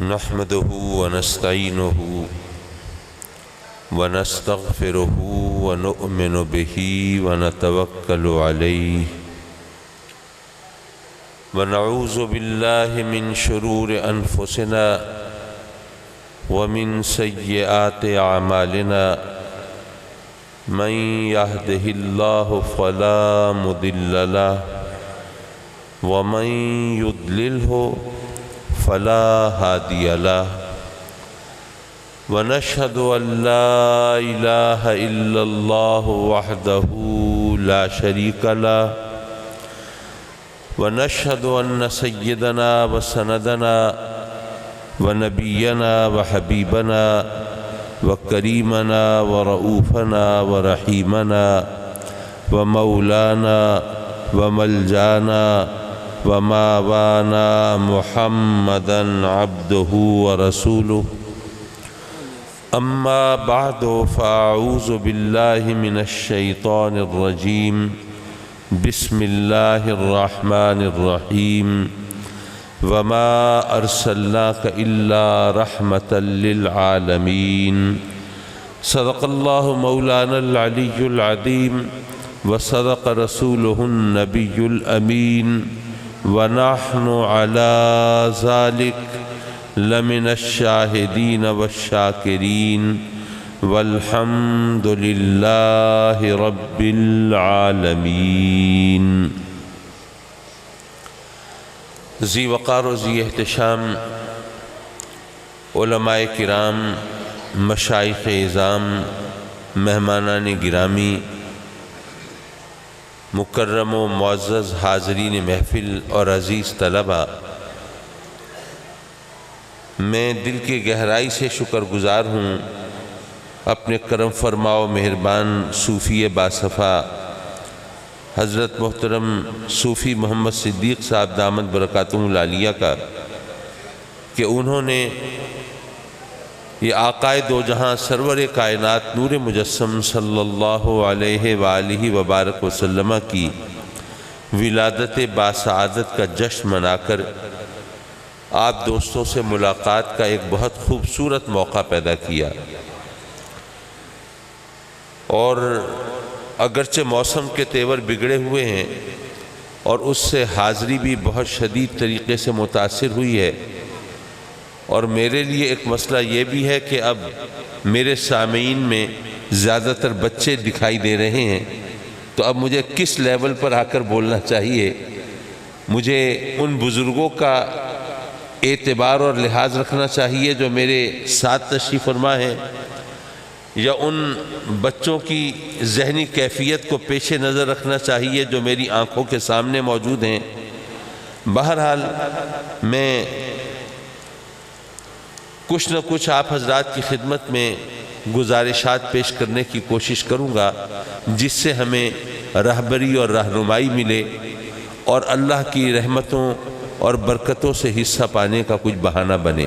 نحمده ونستعينه ونستغفره ونؤمن به ونتوكل عليه ونعوذ بالله من شرور أنفسنا ومن سيئات أعمالنا من يهده الله فلا مضل له ومن يضلله فلا هادي له ونشهد أن لا إله إلا الله وحده لا شريك له ونشهد أن سيدنا وسندنا ونبينا وحبيبنا وكريمنا ورؤوفنا ورحيمنا ومولانا وملجانا وماوانا محمدا عبده ورسوله أما بعد فأعوذ بالله من الشيطان الرجيم بسم الله الرحمن الرحيم وما أرسلناك إلا رحمة للعالمين صدق الله مولانا العلي العظيم وصدق رسوله النبي الأمين ونحن على ذلك لمن الشاهدين والشاكرين والحمد لله رب العالمين. ذی وقار و ذی احتشام علماء کرام، مشائخ اعظام، مہمانان گرامی، مکرم و معزز حاضرین محفل اور عزیز طلبہ، میں دل کی گہرائی سے شکر گزار ہوں اپنے کرم فرما و مہربان صوفی باصفا حضرت محترم صوفی محمد صدیق صاحب دامت برکاتہم العالیہ کا کہ انہوں نے یہ آقائے دو جہاں سرور کائنات نور مجسم صلی اللہ علیہ وآلہ وبارک وسلم کی ولادت باسعادت کا جشن منا کر آپ دوستوں سے ملاقات کا ایک بہت خوبصورت موقع پیدا کیا، اور اگرچہ موسم کے تیور بگڑے ہوئے ہیں اور اس سے حاضری بھی بہت شدید طریقے سے متاثر ہوئی ہے، اور میرے لیے ایک مسئلہ یہ بھی ہے کہ اب میرے سامعین میں زیادہ تر بچے دکھائی دے رہے ہیں، تو اب مجھے کس لیول پر آ کر بولنا چاہیے؟ مجھے ان بزرگوں کا اعتبار اور لحاظ رکھنا چاہیے جو میرے ساتھ تشریف فرما ہیں، یا ان بچوں کی ذہنی کیفیت کو پیش نظر رکھنا چاہیے جو میری آنکھوں کے سامنے موجود ہیں؟ بہرحال میں کچھ نہ کچھ آپ حضرات کی خدمت میں گزارشات پیش کرنے کی کوشش کروں گا جس سے ہمیں رہبری اور رہنمائی ملے اور اللہ کی رحمتوں اور برکتوں سے حصہ پانے کا کچھ بہانہ بنے۔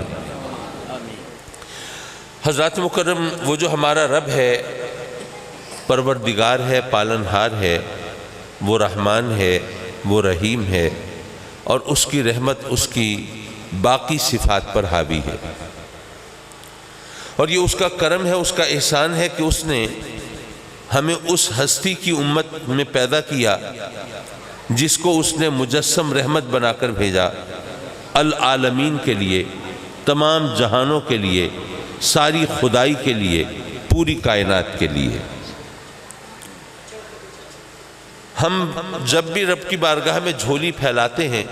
حضرات مکرم، وہ جو ہمارا رب ہے، پروردگار ہے، پالنہار ہے، وہ رحمان ہے، وہ رحیم ہے، اور اس کی رحمت اس کی باقی صفات پر حاوی ہے، اور یہ اس کا کرم ہے، اس کا احسان ہے کہ اس نے ہمیں اس ہستی کی امت میں پیدا کیا جس کو اس نے مجسم رحمت بنا کر بھیجا، العالمین کے لیے، تمام جہانوں کے لیے، ساری خدائی کے لیے، پوری کائنات کے لیے۔ ہم جب بھی رب کی بارگاہ میں جھولی پھیلاتے ہیں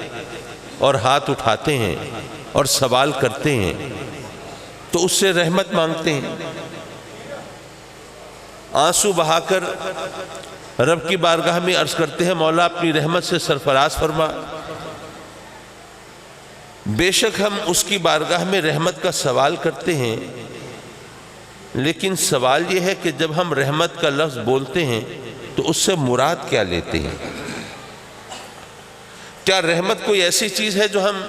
اور ہاتھ اٹھاتے ہیں اور سوال کرتے ہیں تو اس سے رحمت مانگتے ہیں، آنسو بہا کر رب کی بارگاہ میں عرض کرتے ہیں مولا اپنی رحمت سے سرفراز فرما۔ بے شک ہم اس کی بارگاہ میں رحمت کا سوال کرتے ہیں، لیکن سوال یہ ہے کہ جب ہم رحمت کا لفظ بولتے ہیں تو اس سے مراد کیا لیتے ہیں؟ کیا رحمت کوئی ایسی چیز ہے جو ہم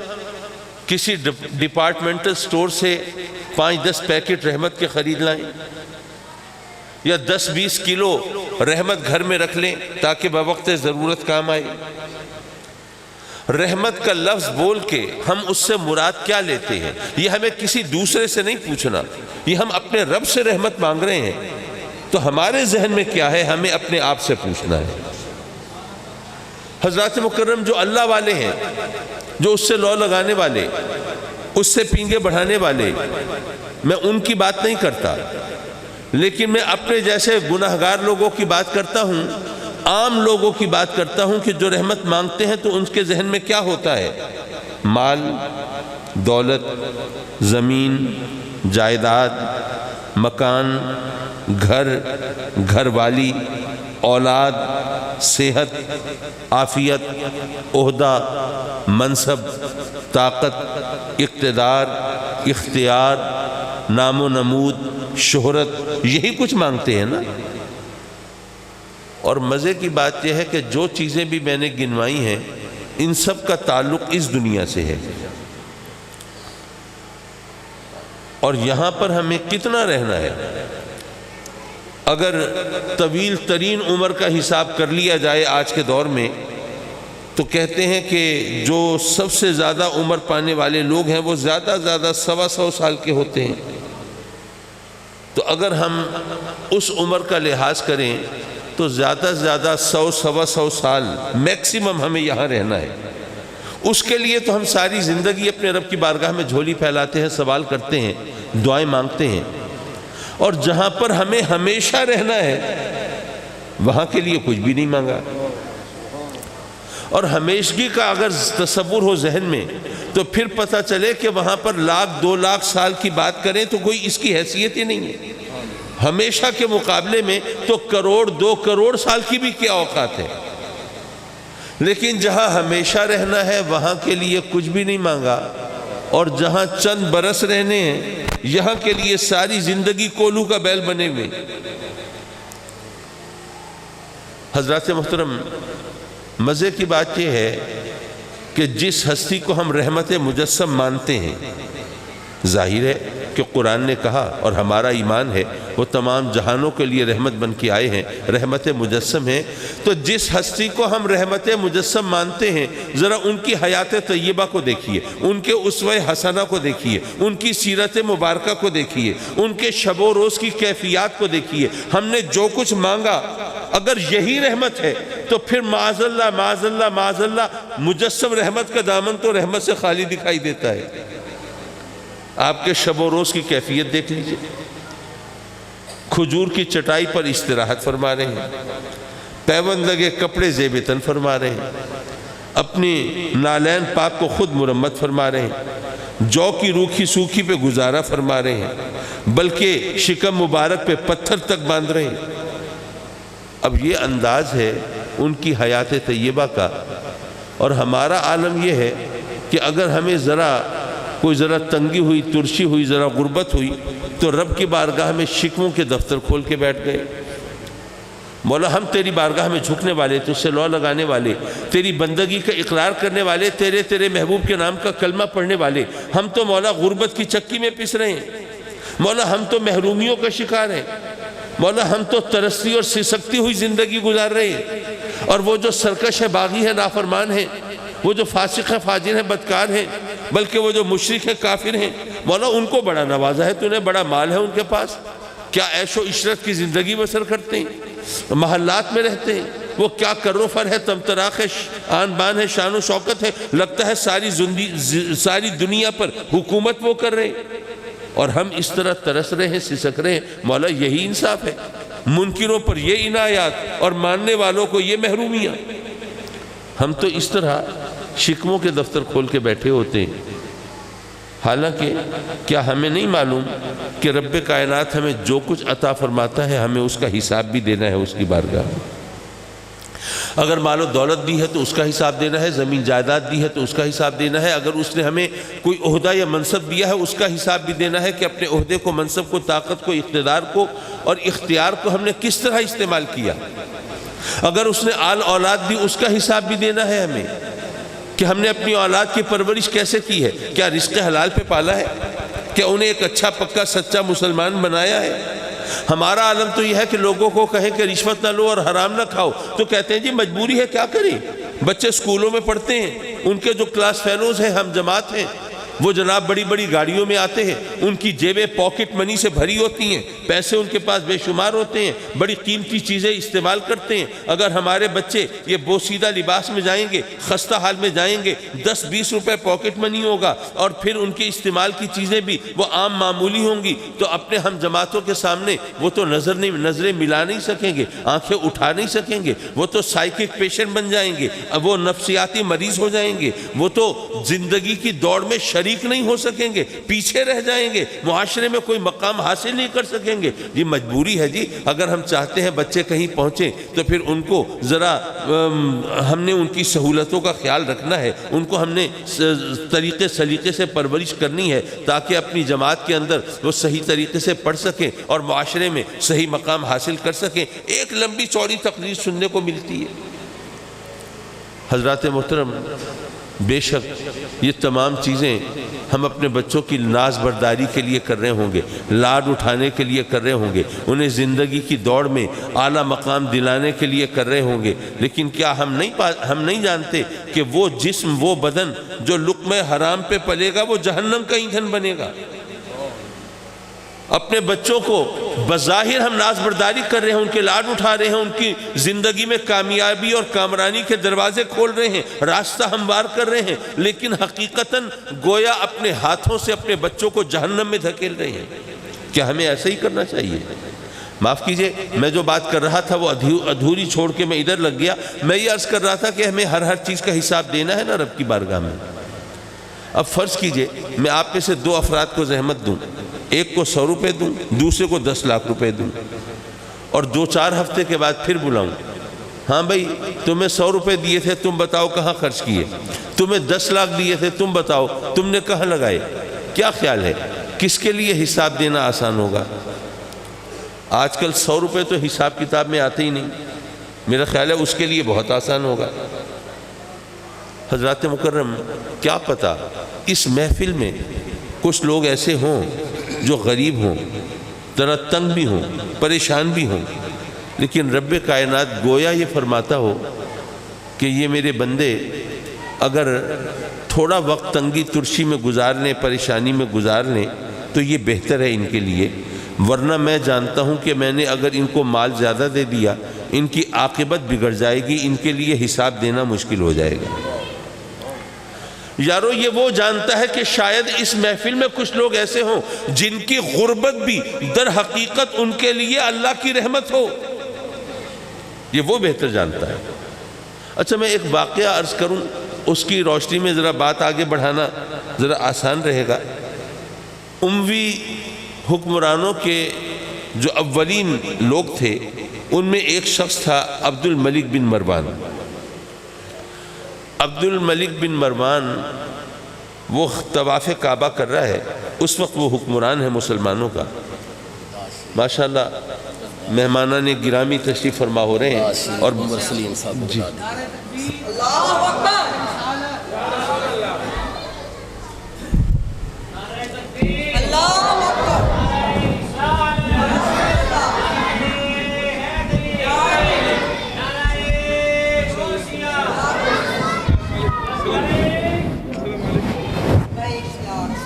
کسی ڈپارٹمنٹل سٹور سے 5-10 پیکٹ رحمت کے خرید لائیں، یا 10-20 کلو رحمت گھر میں رکھ لیں تاکہ بوقت ضرورت کام آئے؟ رحمت کا لفظ بول کے ہم اس سے مراد کیا لیتے ہیں؟ یہ ہمیں کسی دوسرے سے نہیں پوچھنا، یہ ہم اپنے رب سے رحمت مانگ رہے ہیں، تو ہمارے ذہن میں کیا ہے ہمیں اپنے آپ سے پوچھنا ہے۔ حضرات مکرم جو اللہ والے ہیں، جو اس سے لو لگانے والے، اس سے پینگے بڑھانے والے، میں ان کی بات نہیں کرتا، لیکن میں اپنے جیسے گناہگار لوگوں کی بات کرتا ہوں، عام لوگوں کی بات کرتا ہوں کہ جو رحمت مانگتے ہیں تو ان کے ذہن میں کیا ہوتا ہے؟ مال، دولت، زمین، جائیداد، مکان، گھر والی، اولاد، صحت، عافیت، عہدہ، منصب، طاقت، اقتدار، اختیار، نام و نمود، شہرت، یہی کچھ مانگتے ہیں نا۔ اور مزے کی بات یہ ہے کہ جو چیزیں بھی میں نے گنوائی ہیں ان سب کا تعلق اس دنیا سے ہے، اور یہاں پر ہمیں کتنا رہنا ہے؟ اگر طویل ترین عمر کا حساب کر لیا جائے آج کے دور میں تو کہتے ہیں کہ جو سب سے زیادہ عمر پانے والے لوگ ہیں وہ زیادہ 100 سال کے ہوتے ہیں۔ تو اگر ہم اس عمر کا لحاظ کریں تو زیادہ سے زیادہ 100 سال میکسیمم ہمیں یہاں رہنا ہے۔ اس کے لیے تو ہم ساری زندگی اپنے رب کی بارگاہ میں جھولی پھیلاتے ہیں، سوال کرتے ہیں، دعائیں مانگتے ہیں، اور جہاں پر ہمیں ہمیشہ رہنا ہے وہاں کے لیے کچھ بھی نہیں مانگا۔ اور ہمیشگی کا اگر تصور ہو ذہن میں تو پھر پتہ چلے کہ وہاں پر 1,00,000 2,00,000 سال کی بات کریں تو کوئی اس کی حیثیت ہی نہیں ہے۔ ہمیشہ کے مقابلے میں تو 1,00,00,000 2 کروڑ سال کی بھی کیا اوقات ہے۔ لیکن جہاں ہمیشہ رہنا ہے وہاں کے لیے کچھ بھی نہیں مانگا، اور جہاں چند برس رہنے ہیں یہاں کے لیے ساری زندگی کولو کا بیل بنے ہوئے۔ حضرات محترم، مزے کی بات یہ ہے کہ جس ہستی کو ہم رحمت مجسم مانتے ہیں، ظاہر ہے کہ قرآن نے کہا اور ہمارا ایمان ہے وہ تمام جہانوں کے لیے رحمت بن کے آئے ہیں، رحمت مجسم ہیں۔ تو جس ہستی کو ہم رحمت مجسم مانتے ہیں ذرا ان کی حیات طیبہ کو دیکھیے، ان کے اسوہ حسنہ کو دیکھیے، ان کی سیرت مبارکہ کو دیکھیے، ان کے شب و روز کی کیفیات کو دیکھیے۔ ہم نے جو کچھ مانگا اگر یہی رحمت ہے تو پھر معاذ اللہ معاذ اللہ معاذ اللہ مجسم رحمت کا دامن تو رحمت سے خالی دکھائی دیتا ہے۔ آپ کے شب و روز کی کیفیت دیکھ لیجئے، کھجور کی چٹائی پر استراحت فرما رہے ہیں، پیوند لگے کپڑے زیب تن فرما رہے ہیں، اپنی نالین پاک کو خود مرمت فرما رہے ہیں، جو کی روکھی سوکھی پہ گزارا فرما رہے ہیں، بلکہ شکم مبارک پہ پتھر تک باندھ رہے ہیں۔ اب یہ انداز ہے ان کی حیات طیبہ کا، اور ہمارا عالم یہ ہے کہ اگر ہمیں کوئی ذرا تنگی ہوئی، ترشی ہوئی، ذرا غربت ہوئی تو رب کی بارگاہ میں شکووں کے دفتر کھول کے بیٹھ گئے۔ مولا ہم تیری بارگاہ میں جھکنے والے، تجھ سے لو لگانے والے، تیری بندگی کا اقرار کرنے والے، تیرے محبوب کے نام کا کلمہ پڑھنے والے، ہم تو مولا غربت کی چکی میں پس رہے ہیں، مولا ہم تو محرومیوں کا شکار ہیں، مولا ہم تو ترستی اور سسکتی ہوئی زندگی گزار رہے ہیں، اور وہ جو سرکش ہے، باغی ہے، نافرمان ہے، وہ جو فاسق ہے، فاجر ہیں، بدکار ہیں، بلکہ وہ جو مشرک ہیں، کافر ہیں، مولا ان کو بڑا نوازا ہے، تو انہیں بڑا مال ہے ان کے پاس، کیا عیش و عشرت کی زندگی بسر کرتے ہیں، محلات میں رہتے ہیں، وہ کیا کر و فر ہے، تمطراق ہے، آن بان ہے، شان و شوکت ہے، لگتا ہے ساری دنیا پر حکومت وہ کر رہے ہیں، اور ہم اس طرح ترس رہے ہیں، سسک رہے ہیں۔ مولا یہی انصاف ہے، منکروں پر یہ عنایات اور ماننے والوں کو یہ محرومیاں۔ ہم تو اس طرح شکموں کے دفتر کھول کے بیٹھے ہوتے ہیں، حالانکہ کیا ہمیں نہیں معلوم کہ رب کائنات ہمیں جو کچھ عطا فرماتا ہے ہمیں اس کا حساب بھی دینا ہے اس کی بارگاہ میں۔ اگر مال و دولت دی ہے تو اس کا حساب دینا ہے، زمین جائیداد دی ہے تو اس کا حساب دینا ہے، اگر اس نے ہمیں کوئی عہدہ یا منصب دیا ہے اس کا حساب بھی دینا ہے کہ اپنے عہدے کو، منصب کو، طاقت کو، اقتدار کو اور اختیار کو ہم نے کس طرح استعمال کیا۔ اگر اس نے آل اولاد دی اس کا حساب بھی دینا ہے ہمیں کہ ہم نے اپنی اولاد کی پرورش کیسے کی ہے، کیا رزق حلال پہ پالا ہے، کیا انہیں ایک اچھا پکا سچا مسلمان بنایا ہے۔ ہمارا عالم تو یہ ہے کہ لوگوں کو کہیں کہ رشوت نہ لو اور حرام نہ کھاؤ تو کہتے ہیں جی مجبوری ہے، کیا کریں، بچے اسکولوں میں پڑھتے ہیں، ان کے جو کلاس فیلوز ہیں، ہم جماعت ہیں، وہ جناب بڑی بڑی گاڑیوں میں آتے ہیں، ان کی جیبیں پاکٹ منی سے بھری ہوتی ہیں، پیسے ان کے پاس بے شمار ہوتے ہیں، بڑی قیمتی چیزیں استعمال کرتے ہیں۔ اگر ہمارے بچے یہ بوسیدہ لباس میں جائیں گے، خستہ حال میں جائیں گے، 10-20 روپے پاکٹ منی ہوگا، اور پھر ان کے استعمال کی چیزیں بھی وہ عام معمولی ہوں گی، تو اپنے ہم جماعتوں کے سامنے وہ تو نظریں ملا نہیں سکیں گے، آنکھیں اٹھا نہیں سکیں گے، وہ تو سائیکک پیشنٹ بن جائیں گے، وہ نفسیاتی مریض ہو جائیں گے، وہ تو زندگی کی دوڑ میں شریک نہیں ہو سکیں گے، پیچھے رہ جائیں گے، معاشرے میں کوئی مقام حاصل نہیں کر سکیں گے۔ یہ مجبوری ہے جی، اگر ہم چاہتے ہیں بچے کہیں پہنچیں تو پھر ان کو ذرا ہم نے ان کی سہولتوں کا خیال رکھنا ہے، ان کو ہم نے طریقے سلیقے سے پرورش کرنی ہے تاکہ اپنی جماعت کے اندر وہ صحیح طریقے سے پڑھ سکیں اور معاشرے میں صحیح مقام حاصل کر سکیں۔ ایک لمبی چوڑی تقریر سننے کو ملتی ہے۔ حضرات محترم، بے شک یہ تمام چیزیں ہم اپنے بچوں کی ناز برداری کے لیے کر رہے ہوں گے، لاڈ اٹھانے کے لیے کر رہے ہوں گے، انہیں زندگی کی دوڑ میں اعلیٰ مقام دلانے کے لیے کر رہے ہوں گے، لیکن کیا ہم نہیں جانتے کہ وہ جسم، وہ بدن جو لقمہ حرام پہ پلے گا وہ جہنم کا ایندھن بنے گا۔ اپنے بچوں کو بظاہر ہم ناز برداری کر رہے ہیں، ان کے لاڈ اٹھا رہے ہیں، ان کی زندگی میں کامیابی اور کامرانی کے دروازے کھول رہے ہیں، راستہ ہموار کر رہے ہیں، لیکن حقیقتاً گویا اپنے ہاتھوں سے اپنے بچوں کو جہنم میں دھکیل رہے ہیں۔ کیا ہمیں ایسا ہی کرنا چاہیے؟ معاف کیجئے، میں جو بات کر رہا تھا وہ ادھوری چھوڑ کے میں ادھر لگ گیا۔ میں یہ عرض کر رہا تھا کہ ہمیں ہر چیز کا حساب دینا ہے نا رب کی بارگاہ میں۔ اب فرض کیجئے میں آپ میں سے 2 افراد کو زحمت دوں، ایک کو 100 روپے دوں، دوسرے کو 10 لاکھ روپے دوں، اور 2-4 ہفتے کے بعد پھر بلاؤں، ہاں بھائی تمہیں 100 روپے دیے تھے، تم بتاؤ کہاں خرچ کیے، تمہیں 10 لاکھ دیے تھے، تم بتاؤ تم نے کہاں لگائے۔ کیا خیال ہے کس کے لیے حساب دینا آسان ہوگا؟ آج کل 100 روپے تو حساب کتاب میں آتے ہی نہیں، میرا خیال ہے اس کے لیے بہت آسان ہوگا۔ حضرات مکرم، کیا پتہ اس محفل میں کچھ لوگ ایسے ہوں جو غریب ہوں، ذرا تنگ بھی ہوں، پریشان بھی ہوں، لیکن رب کائنات گویا یہ فرماتا ہو کہ یہ میرے بندے اگر تھوڑا وقت تنگی ترشی میں گزار لیں، پریشانی میں گزار لیں تو یہ بہتر ہے ان کے لیے، ورنہ میں جانتا ہوں کہ میں نے اگر ان کو مال زیادہ دے دیا ان کی عاقبت بگڑ جائے گی، ان کے لیے حساب دینا مشکل ہو جائے گا۔ یارو یہ وہ جانتا ہے کہ شاید اس محفل میں کچھ لوگ ایسے ہوں جن کی غربت بھی در حقیقت ان کے لیے اللہ کی رحمت ہو، یہ وہ بہتر جانتا ہے۔ اچھا میں ایک واقعہ عرض کروں، اس کی روشنی میں ذرا بات آگے بڑھانا ذرا آسان رہے گا۔ اموی حکمرانوں کے جو اولین لوگ تھے ان میں ایک شخص تھا عبد الملک بن مروان۔ عبد الملک بن مروان وہ طواف کعبہ کر رہا ہے، اس وقت وہ حکمران ہے مسلمانوں کا۔ ماشاءاللہ مہمانان گرامی تشریف فرما ہو رہے ہیں اور جی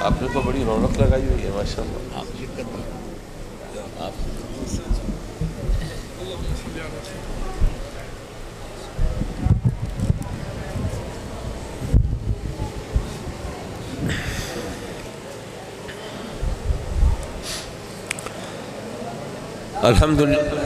آپ نے تو بڑی رونق لگائی ہوئی ہے ماشاءاللہ۔ الحمدللہ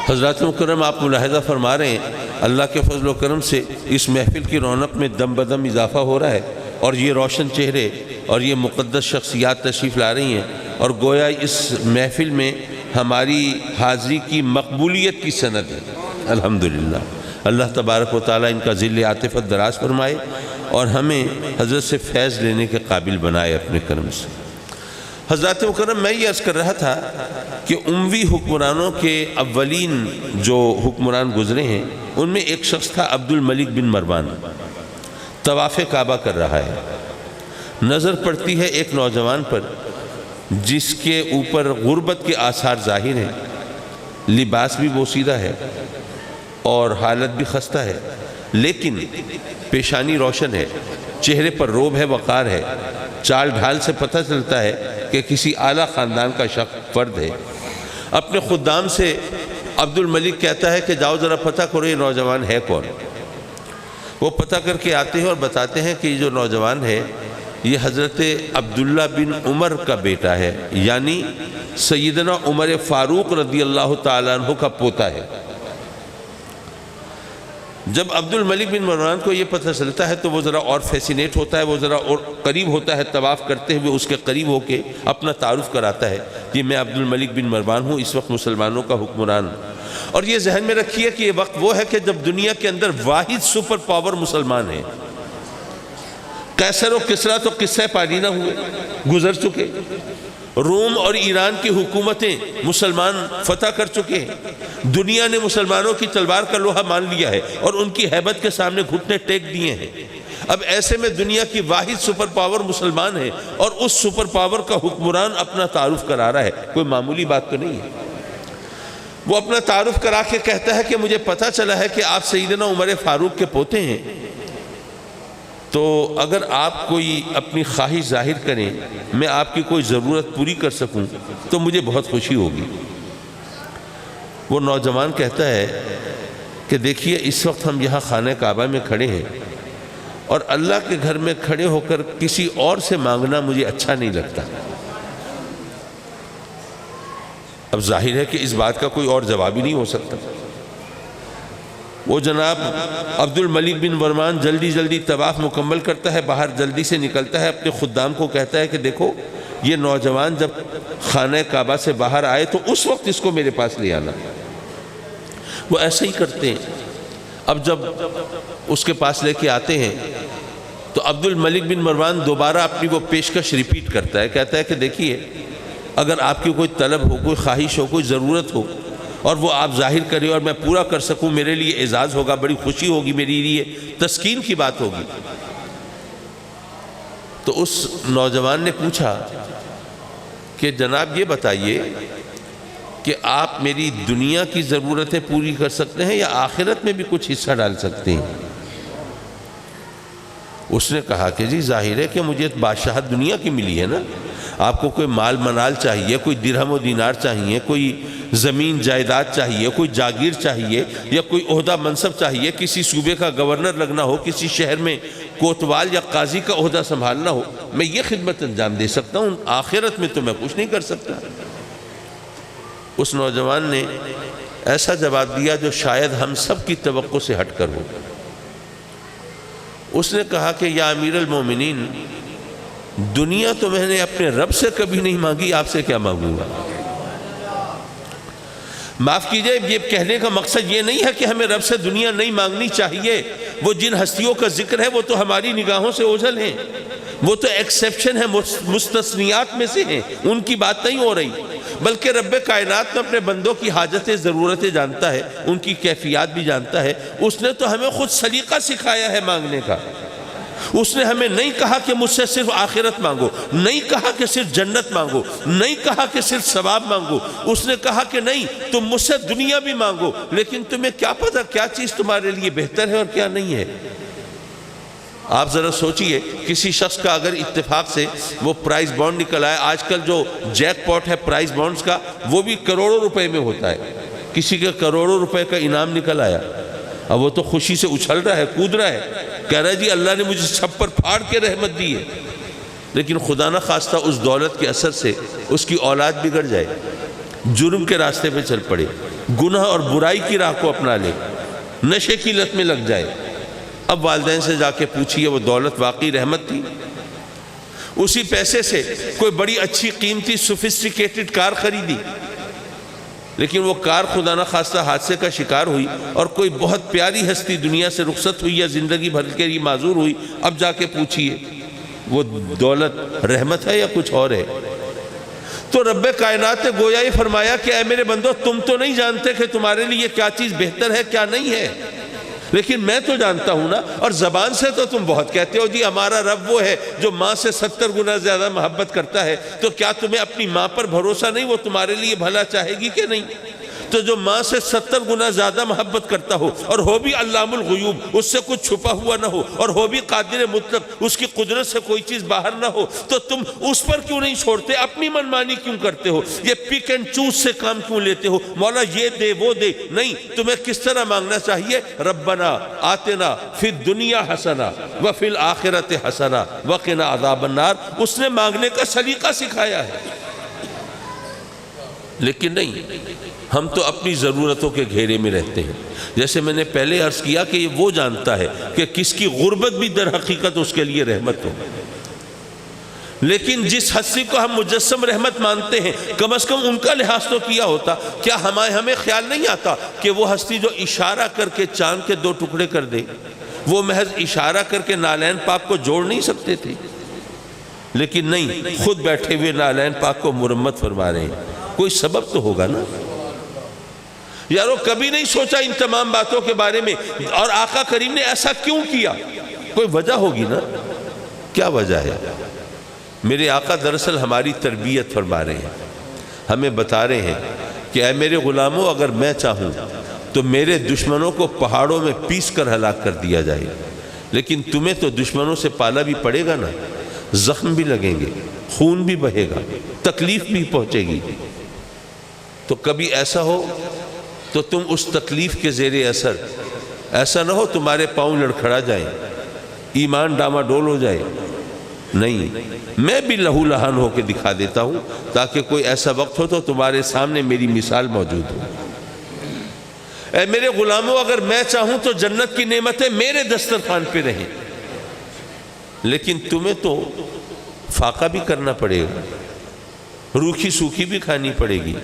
حضرات مکرم، آپ ملاحظہ فرما رہے ہیں اللہ کے فضل و کرم سے اس محفل کی رونق میں دم بدم اضافہ ہو رہا ہے، اور یہ روشن چہرے اور یہ مقدس شخصیات تشریف لا رہی ہیں، اور گویا اس محفل میں ہماری حاضری کی مقبولیت کی سند ہے۔ الحمدللہ اللہ تبارک و تعالیٰ ان کا ذل عاطفت دراز فرمائے اور ہمیں حضرت سے فیض لینے کے قابل بنائے اپنے کرم سے۔ حضرات مکرم، میں یہ عرض کر رہا تھا کہ اموی حکمرانوں کے اولین جو حکمران گزرے ہیں ان میں ایک شخص تھا عبد الملک بن مروان، طواف کعبہ کر رہا ہے۔ نظر پڑتی ہے ایک نوجوان پر جس کے اوپر غربت کے آثار ظاہر ہیں، لباس بھی بوسیدہ ہے اور حالت بھی خستہ ہے، لیکن پیشانی روشن ہے، چہرے پر روب ہے، وقار ہے، چال ڈھال سے پتہ چلتا ہے کہ کسی اعلیٰ خاندان کا شخص فرد ہے۔ اپنے خدام سے عبد الملک کہتا ہے کہ جاؤ ذرا پتہ کرو یہ نوجوان ہے کون۔ وہ پتہ کر کے آتے ہیں اور بتاتے ہیں کہ یہ جو نوجوان ہے یہ حضرت عبداللہ بن عمر کا بیٹا ہے، یعنی سیدنا عمر فاروق رضی اللہ تعالیٰ عنہ کا پوتا ہے۔ جب عبد الملک بن مروان کو یہ پتہ چلتا ہے تو وہ ذرا اور فیسینیٹ ہوتا ہے، وہ ذرا اور قریب ہوتا ہے، طواف کرتے ہوئے اس کے قریب ہو کے اپنا تعارف کراتا ہے کہ میں عبد الملک بن مروان ہوں، اس وقت مسلمانوں کا حکمران۔ اور یہ ذہن میں رکھیے کہ یہ وقت وہ ہے کہ جب دنیا کے اندر واحد سپر پاور مسلمان ہیں۔ قیصر و کسریٰ تو قصہ پانی نہ ہوئے، گزر چکے۔ روم اور ایران کی حکومتیں مسلمان فتح کر چکے ہیں۔ دنیا نے مسلمانوں کی تلوار کا لوہا مان لیا ہے اور ان کی ہیبت کے سامنے گھٹنے ٹیک دیے ہیں۔ اب ایسے میں دنیا کی واحد سپر پاور مسلمان ہے اور اس سپر پاور کا حکمران اپنا تعارف کرا رہا ہے، کوئی معمولی بات تو نہیں ہے۔ وہ اپنا تعارف کرا کے کہتا ہے کہ مجھے پتہ چلا ہے کہ آپ سیدنا عمر فاروق کے پوتے ہیں، تو اگر آپ کوئی اپنی خواہش ظاہر کریں، میں آپ کی کوئی ضرورت پوری کر سکوں تو مجھے بہت خوشی ہوگی۔ وہ نوجوان کہتا ہے کہ دیکھیے اس وقت ہم یہاں خانہ کعبہ میں کھڑے ہیں اور اللہ کے گھر میں کھڑے ہو کر کسی اور سے مانگنا مجھے اچھا نہیں لگتا۔ اب ظاہر ہے کہ اس بات کا کوئی اور جواب ہی نہیں ہو سکتا۔ وہ جناب عبد الملک بن مروان جلدی جلدی طواف مکمل کرتا ہے، باہر جلدی سے نکلتا ہے، اپنے خدام کو کہتا ہے کہ دیکھو یہ نوجوان جب خانہ کعبہ سے باہر آئے تو اس وقت اس کو میرے پاس لے آنا۔ وہ ایسے ہی کرتے ہیں۔ اب جب اس کے پاس لے کے آتے ہیں تو عبد الملک بن مروان دوبارہ اپنی وہ پیشکش ریپیٹ کرتا ہے، کہتا ہے کہ دیکھیے اگر آپ کی کوئی طلب ہو، کوئی خواہش ہو، کوئی ضرورت ہو اور وہ آپ ظاہر کریں اور میں پورا کر سکوں، میرے لیے اعزاز ہوگا، بڑی خوشی ہوگی، میرے لیے تسکین کی بات ہوگی۔ تو اس نوجوان نے پوچھا کہ جناب یہ بتائیے کہ آپ میری دنیا کی ضرورتیں پوری کر سکتے ہیں یا آخرت میں بھی کچھ حصہ ڈال سکتے ہیں؟ اس نے کہا کہ جی ظاہر ہے کہ مجھے بادشاہت دنیا کی ملی ہے نا، آپ کو کوئی مال منال چاہیے، کوئی درہم و دینار چاہیے، کوئی زمین جائیداد چاہیے، کوئی جاگیر چاہیے یا کوئی عہدہ منصب چاہیے، کسی صوبے کا گورنر لگنا ہو، کسی شہر میں کوتوال یا قاضی کا عہدہ سنبھالنا ہو، میں یہ خدمت انجام دے سکتا ہوں، آخرت میں تو میں کچھ نہیں کر سکتا۔ اس نوجوان نے ایسا جواب دیا جو شاید ہم سب کی توقع سے ہٹ کر ہو۔ اس نے کہا کہ یا امیر المومنین، دنیا تو میں نے اپنے رب سے کبھی نہیں مانگی، آپ سے کیا مانگوں گا؟ معاف کیجئے، یہ کہنے کا مقصد یہ نہیں ہے کہ ہمیں رب سے دنیا نہیں مانگنی چاہیے۔ وہ جن ہستیوں کا ذکر ہے وہ تو ہماری نگاہوں سے اوجھل ہیں، وہ تو ایکسیپشن ہے، مستثنیات میں سے ہیں، ان کی بات نہیں ہو رہی، بلکہ رب کائنات میں اپنے بندوں کی حاجتیں ضرورتیں جانتا ہے، ان کی کیفیات بھی جانتا ہے۔ اس نے تو ہمیں خود سلیقہ سکھایا ہے مانگنے کا۔ اس نے ہمیں نہیں کہا کہ مجھ سے صرف آخرت مانگو، نہیں کہا کہ صرف جنت مانگو، نہیں کہا کہ صرف ثواب مانگو، اس نے کہا کہ نہیں تم مجھ سے دنیا بھی مانگو، لیکن تمہیں کیا پتہ کیا چیز تمہارے لیے بہتر ہے اور کیا نہیں ہے۔ آپ ذرا سوچئے، کسی شخص کا اگر اتفاق سے وہ پرائز بانڈ نکل آئے، آج کل جو جیک پاٹ ہے پرائز بانڈز کا وہ بھی کروڑوں روپے میں ہوتا ہے، کسی کا کروڑوں روپے کا انعام نکل آیا، اب وہ تو خوشی سے اچھل رہا ہے، کود رہا ہے، کہہ رہا ہے جی اللہ نے مجھے چھپر پھاڑ کے رحمت دی ہے، لیکن خدا نہ خواستہ اس دولت کے اثر سے اس کی اولاد بگڑ جائے، جرم کے راستے پہ چل پڑے، گناہ اور برائی کی راہ کو اپنا لے، نشے کی لت میں لگ جائے۔ اب والدین سے جا کے پوچھئے وہ دولت واقعی رحمت تھی؟ اسی پیسے سے کوئی بڑی اچھی قیمتی سوفسٹیکیٹڈ کار خریدی، لیکن وہ کار خدا نہ خواستہ حادثے کا شکار ہوئی اور کوئی بہت پیاری ہستی دنیا سے رخصت ہوئی یا زندگی بھر کے لیے معذور ہوئی، اب جا کے پوچھئے وہ دولت رحمت ہے یا کچھ اور ہے؟ تو رب کائنات نے گویا ہی فرمایا کہ اے میرے بندو تم تو نہیں جانتے کہ تمہارے لیے کیا چیز بہتر ہے کیا نہیں ہے، لیکن میں تو جانتا ہوں نا۔ اور زبان سے تو تم بہت کہتے ہو جی ہمارا رب وہ ہے جو ماں سے 70 گنا زیادہ محبت کرتا ہے، تو کیا تمہیں اپنی ماں پر بھروسہ نہیں، وہ تمہارے لیے بھلا چاہے گی کہ نہیں؟ تو جو ماں سے 70 گنا زیادہ محبت کرتا ہو اور ہو بھی علام الغیوب، اس سے کچھ چھپا ہوا نہ ہو، اور ہو بھی قادر مطلق، اس کی قدرت سے کوئی چیز باہر نہ ہو، تو تم اس پر کیوں نہیں چھوڑتے؟ اپنی منمانی کیوں کرتے ہو؟ یہ پک اینڈ چوز سے کام کیوں لیتے ہو؟ مولا یہ دے وہ دے، نہیں، تمہیں کس طرح مانگنا چاہیے؟ ربنا آتنا فی الدنیا حسنہ وفی الآخرۃ حسنہ وقنا عذاب النار۔ اس نے مانگنے کا سلیقہ سکھایا ہے، لیکن نہیں، ہم تو اپنی ضرورتوں کے گھیرے میں رہتے ہیں۔ جیسے میں نے پہلے عرض کیا کہ یہ وہ جانتا ہے کہ کس کی غربت بھی در حقیقت اس کے لیے رحمت ہو، لیکن جس ہستی کو ہم مجسم رحمت مانتے ہیں کم از کم ان کا لحاظ تو کیا ہوتا۔ کیا ہمیں خیال نہیں آتا کہ وہ ہستی جو اشارہ کر کے چاند کے 2 ٹکڑے کر دے، وہ محض اشارہ کر کے نالین پاک کو جوڑ نہیں سکتے تھے؟ لیکن نہیں، خود بیٹھے ہوئے نالین پاک کو مرمت فرما رہے ہیں۔ کوئی سبب تو ہوگا نا یارو، کبھی نہیں سوچا ان تمام باتوں کے بارے میں؟ اور آقا کریم نے ایسا کیوں کیا؟ کوئی وجہ ہوگی نا۔ کیا وجہ ہے؟ میرے آقا دراصل ہماری تربیت فرما رہے ہیں، ہمیں بتا رہے ہیں کہ اے میرے غلاموں، اگر میں چاہوں تو میرے دشمنوں کو پہاڑوں میں پیس کر ہلاک کر دیا جائے، لیکن تمہیں تو دشمنوں سے پالا بھی پڑے گا نا، زخم بھی لگیں گے، خون بھی بہے گا، تکلیف بھی پہنچے گی۔ تو کبھی ایسا ہو تو تم اس تکلیف کے زیر اثر، ایسا نہ ہو تمہارے پاؤں لڑکھڑا جائیں، ایمان ڈاما ڈول ہو جائے۔ نہیں، میں بھی لہو لہان ہو کے دکھا دیتا ہوں تاکہ کوئی ایسا وقت ہو تو تمہارے سامنے میری مثال موجود ہو۔ اے میرے غلاموں، اگر میں چاہوں تو جنت کی نعمتیں میرے دسترخوان پہ رہیں، لیکن تمہیں تو فاقہ بھی کرنا پڑے گا، روکھی سوکھی بھی کھانی پڑے گی۔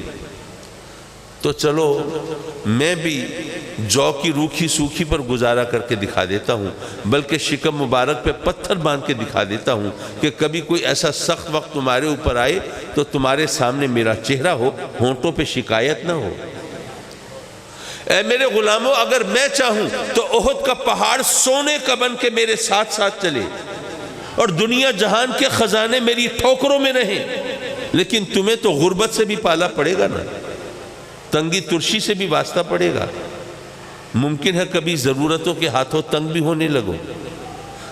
تو چلو میں بھی جو کی روکھی سوکھی پر گزارا کر کے دکھا دیتا ہوں، بلکہ شکم مبارک پہ پتھر باندھ کے دکھا دیتا ہوں کہ کبھی کوئی ایسا سخت وقت تمہارے اوپر آئے تو تمہارے سامنے میرا چہرہ ہو، ہونٹوں پہ شکایت نہ ہو۔ اے میرے غلاموں، اگر میں چاہوں تو احد کا پہاڑ سونے کا بن کے میرے ساتھ ساتھ چلے اور دنیا جہان کے خزانے میری ٹھوکروں میں رہیں، لیکن تمہیں تو غربت سے بھی پالا پڑے گا نا، تنگی ترشی سے بھی واسطہ پڑے گا۔ ممکن ہے کبھی ضرورتوں کے ہاتھوں تنگ بھی ہونے لگو،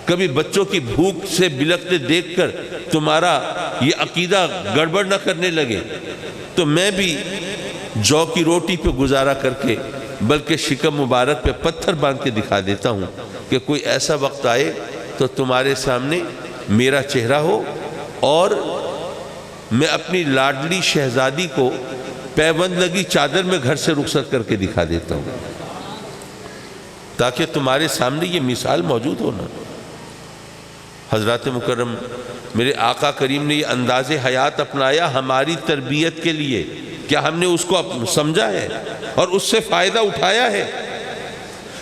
کبھی بچوں کی بھوک سے بلکتے دیکھ کر تمہارا یہ عقیدہ گڑبڑ نہ کرنے لگے، تو میں بھی جو کی روٹی پہ گزارا کر کے بلکہ شکم مبارک پہ پتھر باندھ کے دکھا دیتا ہوں کہ کوئی ایسا وقت آئے تو تمہارے سامنے میرا چہرہ ہو اور میں اپنی لاڈلی شہزادی کو پیوند لگی چادر میں گھر سے رخصت کر کے دکھا دیتا ہوں تاکہ تمہارے سامنے یہ مثال موجود ہونا۔ حضرات مکرم، میرے آقا کریم نے یہ انداز حیات اپنایا ہماری تربیت کے لیے۔ کیا ہم نے اس کو سمجھا ہے اور اس سے فائدہ اٹھایا ہے؟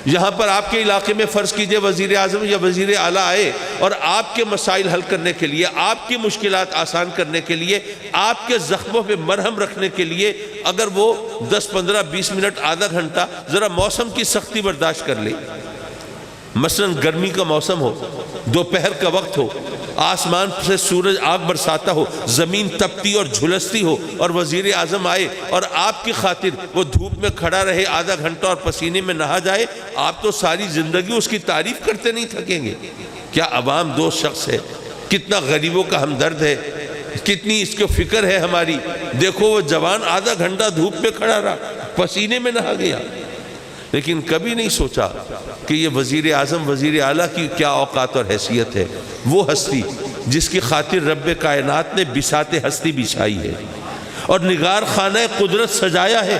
یہاں پر آپ کے علاقے میں فرض کیجئے وزیر اعظم یا وزیر اعلیٰ آئے اور آپ کے مسائل حل کرنے کے لیے، آپ کی مشکلات آسان کرنے کے لیے، آپ کے زخموں پہ مرہم رکھنے کے لیے اگر وہ 10 15 20 منٹ آدھا گھنٹہ ذرا موسم کی سختی برداشت کر لے، مثلا گرمی کا موسم ہو، دوپہر کا وقت ہو، آسمان سے سورج آگ برساتا ہو، زمین تپتی اور جھلستی ہو، اور وزیر اعظم آئے اور آپ کی خاطر وہ دھوپ میں کھڑا رہے آدھا گھنٹہ اور پسینے میں نہا جائے، آپ تو ساری زندگی اس کی تعریف کرتے نہیں تھکیں گے۔ کیا عوام دوست شخص ہے، کتنا غریبوں کا ہمدرد ہے، کتنی اس کو فکر ہے ہماری۔ دیکھو وہ جوان آدھا گھنٹہ دھوپ میں کھڑا رہا، پسینے میں نہا گیا، لیکن کبھی نہیں سوچا کہ یہ وزیر اعظم وزیر اعلیٰ کی کیا اوقات اور حیثیت ہے۔ وہ ہستی جس کی خاطر رب کائنات نے بساط ہستی بچھائی ہے اور نگار خانہ قدرت سجایا ہے،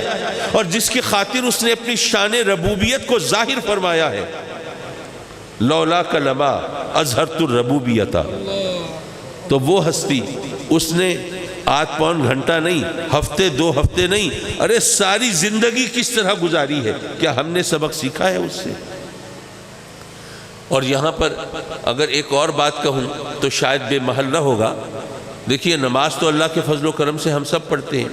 اور جس کی خاطر اس نے اپنی شان ربوبیت کو ظاہر فرمایا ہے۔ لولا کلمہ اظہرت الربوبیت، تو وہ ہستی اس نے آدھ پون گھنٹہ نہیں، ہفتے 2 ہفتے نہیں، ارے ساری زندگی کس طرح گزاری ہے۔ کیا ہم نے سبق سیکھا ہے اس سے؟ اور یہاں پر اگر ایک اور بات کہوں تو شاید بے محل نہ ہوگا، دیکھیے نماز تو اللہ کے فضل و کرم سے ہم سب پڑھتے ہیں،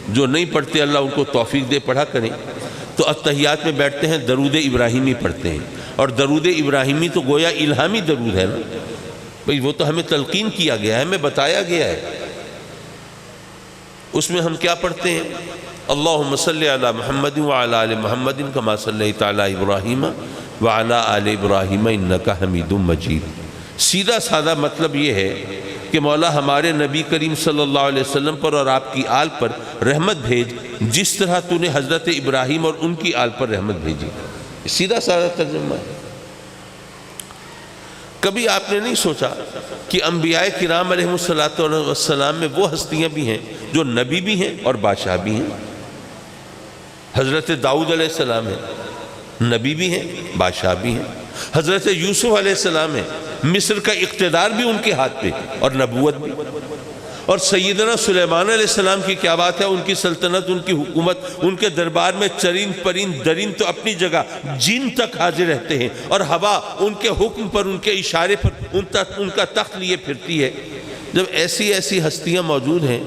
جو نہیں پڑھتے اللہ ان کو توفیق دے پڑھا کریں۔ تو اتحیات میں بیٹھتے ہیں درود ابراہیمی پڑھتے ہیں، اور درود ابراہیمی تو گویا الہامی درود ہے نا بھئی، وہ تو ہمیں تلقین کیا گیا ہے، ہمیں بتایا گیا ہے۔ اس میں ہم کیا پڑھتے ہیں؟ اللہم صلی علی محمد وعلی آل محمد کما صلیت علی ابراہیم وعلی آل ابراہیم انکا حمید مجید۔ سیدھا سادہ مطلب یہ ہے کہ مولا ہمارے نبی کریم صلی اللہ علیہ وسلم پر اور آپ کی آل پر رحمت بھیج، جس طرح تو نے حضرت ابراہیم اور ان کی آل پر رحمت بھیجی۔ سیدھا سادہ ترجمہ ہے۔ کبھی آپ نے نہیں سوچا کہ انبیاء کرام علیہ السلام میں وہ ہستیاں بھی ہیں جو نبی بھی ہیں اور بادشاہ بھی ہیں؟ حضرت داؤد علیہ السلام ہیں، نبی بھی ہیں بادشاہ بھی ہیں۔ حضرت یوسف علیہ السلام ہیں، مصر کا اقتدار بھی ان کے ہاتھ پہ اور نبوت بھی۔ اور سیدنا سلیمان علیہ السلام کی کیا بات ہے، ان کی سلطنت، ان کی حکومت، ان کے دربار میں چرین پرین درین تو اپنی جگہ، جن تک حاضر رہتے ہیں، اور ہوا ان کے حکم پر، ان کے اشارے پر ان کا تخت لیے پھرتی ہے۔ جب ایسی ایسی ہستیاں موجود ہیں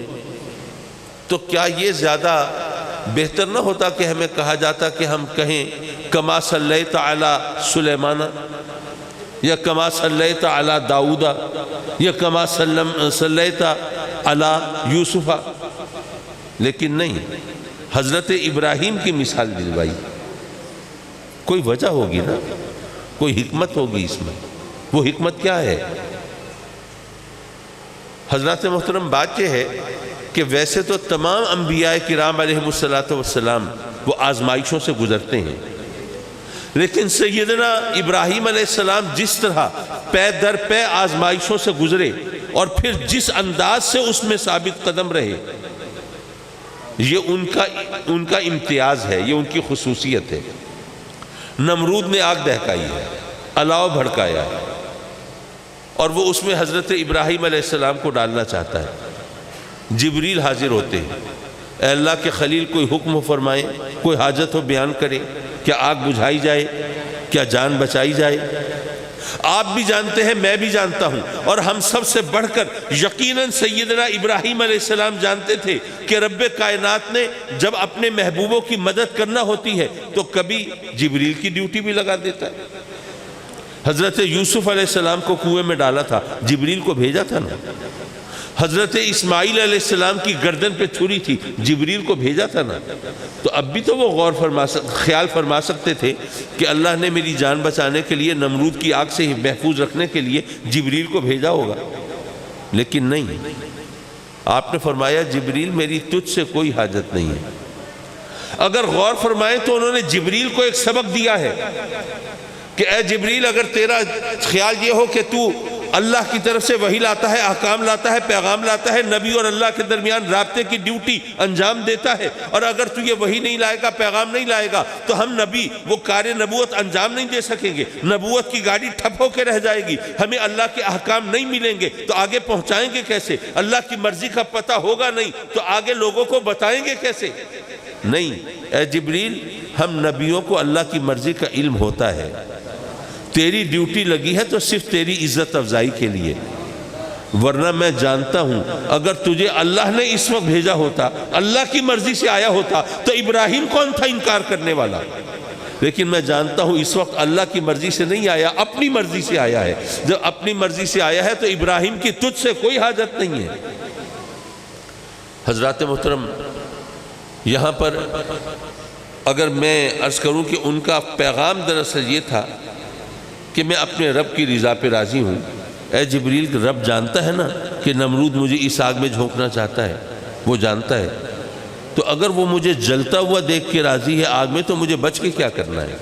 تو کیا یہ زیادہ بہتر نہ ہوتا کہ ہمیں کہا جاتا کہ ہم کہیں کما صلیت علی سلیمان، یا کما صلیت علی داؤد، یا کما صلیت علی یوسف؟ لیکن نہیں، حضرت ابراہیم کی مثال دلوائی۔ کوئی وجہ ہوگی نا، کوئی حکمت ہوگی اس میں۔ وہ حکمت کیا ہے؟ حضرات محترم، بات یہ ہے کہ ویسے تو تمام انبیاء کرام علیہ السلام وہ آزمائشوں سے گزرتے ہیں، لیکن سیدنا ابراہیم علیہ السلام جس طرح پے در پے آزمائشوں سے گزرے اور پھر جس انداز سے اس میں ثابت قدم رہے، یہ ان کا امتیاز ہے، یہ ان کی خصوصیت ہے۔ نمرود نے آگ دہکائی ہے، الاؤ بھڑکایا ہے، اور وہ اس میں حضرت ابراہیم علیہ السلام کو ڈالنا چاہتا ہے۔ جبریل حاضر ہوتے ہیں، اے اللہ کے خلیل کوئی حکم فرمائیں، کوئی حاجت ہو بیان کریں، کیا آگ بجھائی جائے، کیا جان بچائی جائے؟ آپ بھی جانتے ہیں، میں بھی جانتا ہوں، اور ہم سب سے بڑھ کر یقیناً سیدنا ابراہیم علیہ السلام جانتے تھے کہ رب کائنات نے جب اپنے محبوبوں کی مدد کرنا ہوتی ہے تو کبھی جبریل کی ڈیوٹی بھی لگا دیتا ہے۔ حضرت یوسف علیہ السلام کو کنویں میں ڈالا تھا، جبریل کو بھیجا تھا نا۔ حضرت اسماعیل علیہ السلام کی گردن پہ چھری تھی، جبریل کو بھیجا تھا نا۔ تو اب بھی تو وہ خیال فرما سکتے تھے کہ اللہ نے میری جان بچانے کے لیے، نمرود کی آگ سے محفوظ رکھنے کے لیے جبریل کو بھیجا ہوگا، لیکن نہیں۔ آپ نے فرمایا جبریل میری تجھ سے کوئی حاجت نہیں ہے۔ اگر غور فرمائیں تو انہوں نے جبریل کو ایک سبق دیا ہے کہ اے جبریل، اگر تیرا خیال یہ ہو کہ تو اللہ کی طرف سے وحی لاتا ہے، احکام لاتا ہے، پیغام لاتا ہے، نبی اور اللہ کے درمیان رابطے کی ڈیوٹی انجام دیتا ہے، اور اگر تو یہ وحی نہیں لائے گا، پیغام نہیں لائے گا، تو ہم نبی وہ کار نبوت انجام نہیں دے سکیں گے، نبوت کی گاڑی ٹھپ ہو کے رہ جائے گی، ہمیں اللہ کے احکام نہیں ملیں گے تو آگے پہنچائیں گے کیسے؟ اللہ کی مرضی کا پتہ ہوگا نہیں تو آگے لوگوں کو بتائیں گے کیسے؟ نہیں، اے جبریل، ہم نبیوں کو اللہ کی مرضی کا علم ہوتا ہے، تیری ڈیوٹی لگی ہے تو صرف تیری عزت افزائی کے لیے، ورنہ میں جانتا ہوں اگر تجھے اللہ نے اس وقت بھیجا ہوتا، اللہ کی مرضی سے آیا ہوتا، تو ابراہیم کون تھا انکار کرنے والا؟ لیکن میں جانتا ہوں اس وقت اللہ کی مرضی سے نہیں آیا، اپنی مرضی سے آیا ہے۔ جب اپنی مرضی سے آیا ہے تو ابراہیم کی تجھ سے کوئی حاجت نہیں ہے۔ حضرات محترم، یہاں پر اگر میں عرض کروں کہ ان کا پیغام دراصل یہ تھا کہ میں اپنے رب کی رضا پہ راضی ہوں۔ اے جبریل، رب جانتا ہے نا کہ نمرود مجھے اس آگ میں جھونکنا چاہتا ہے، وہ جانتا ہے، تو اگر وہ مجھے جلتا ہوا دیکھ کے راضی ہے آگ میں تو مجھے بچ کے کیا کرنا ہے؟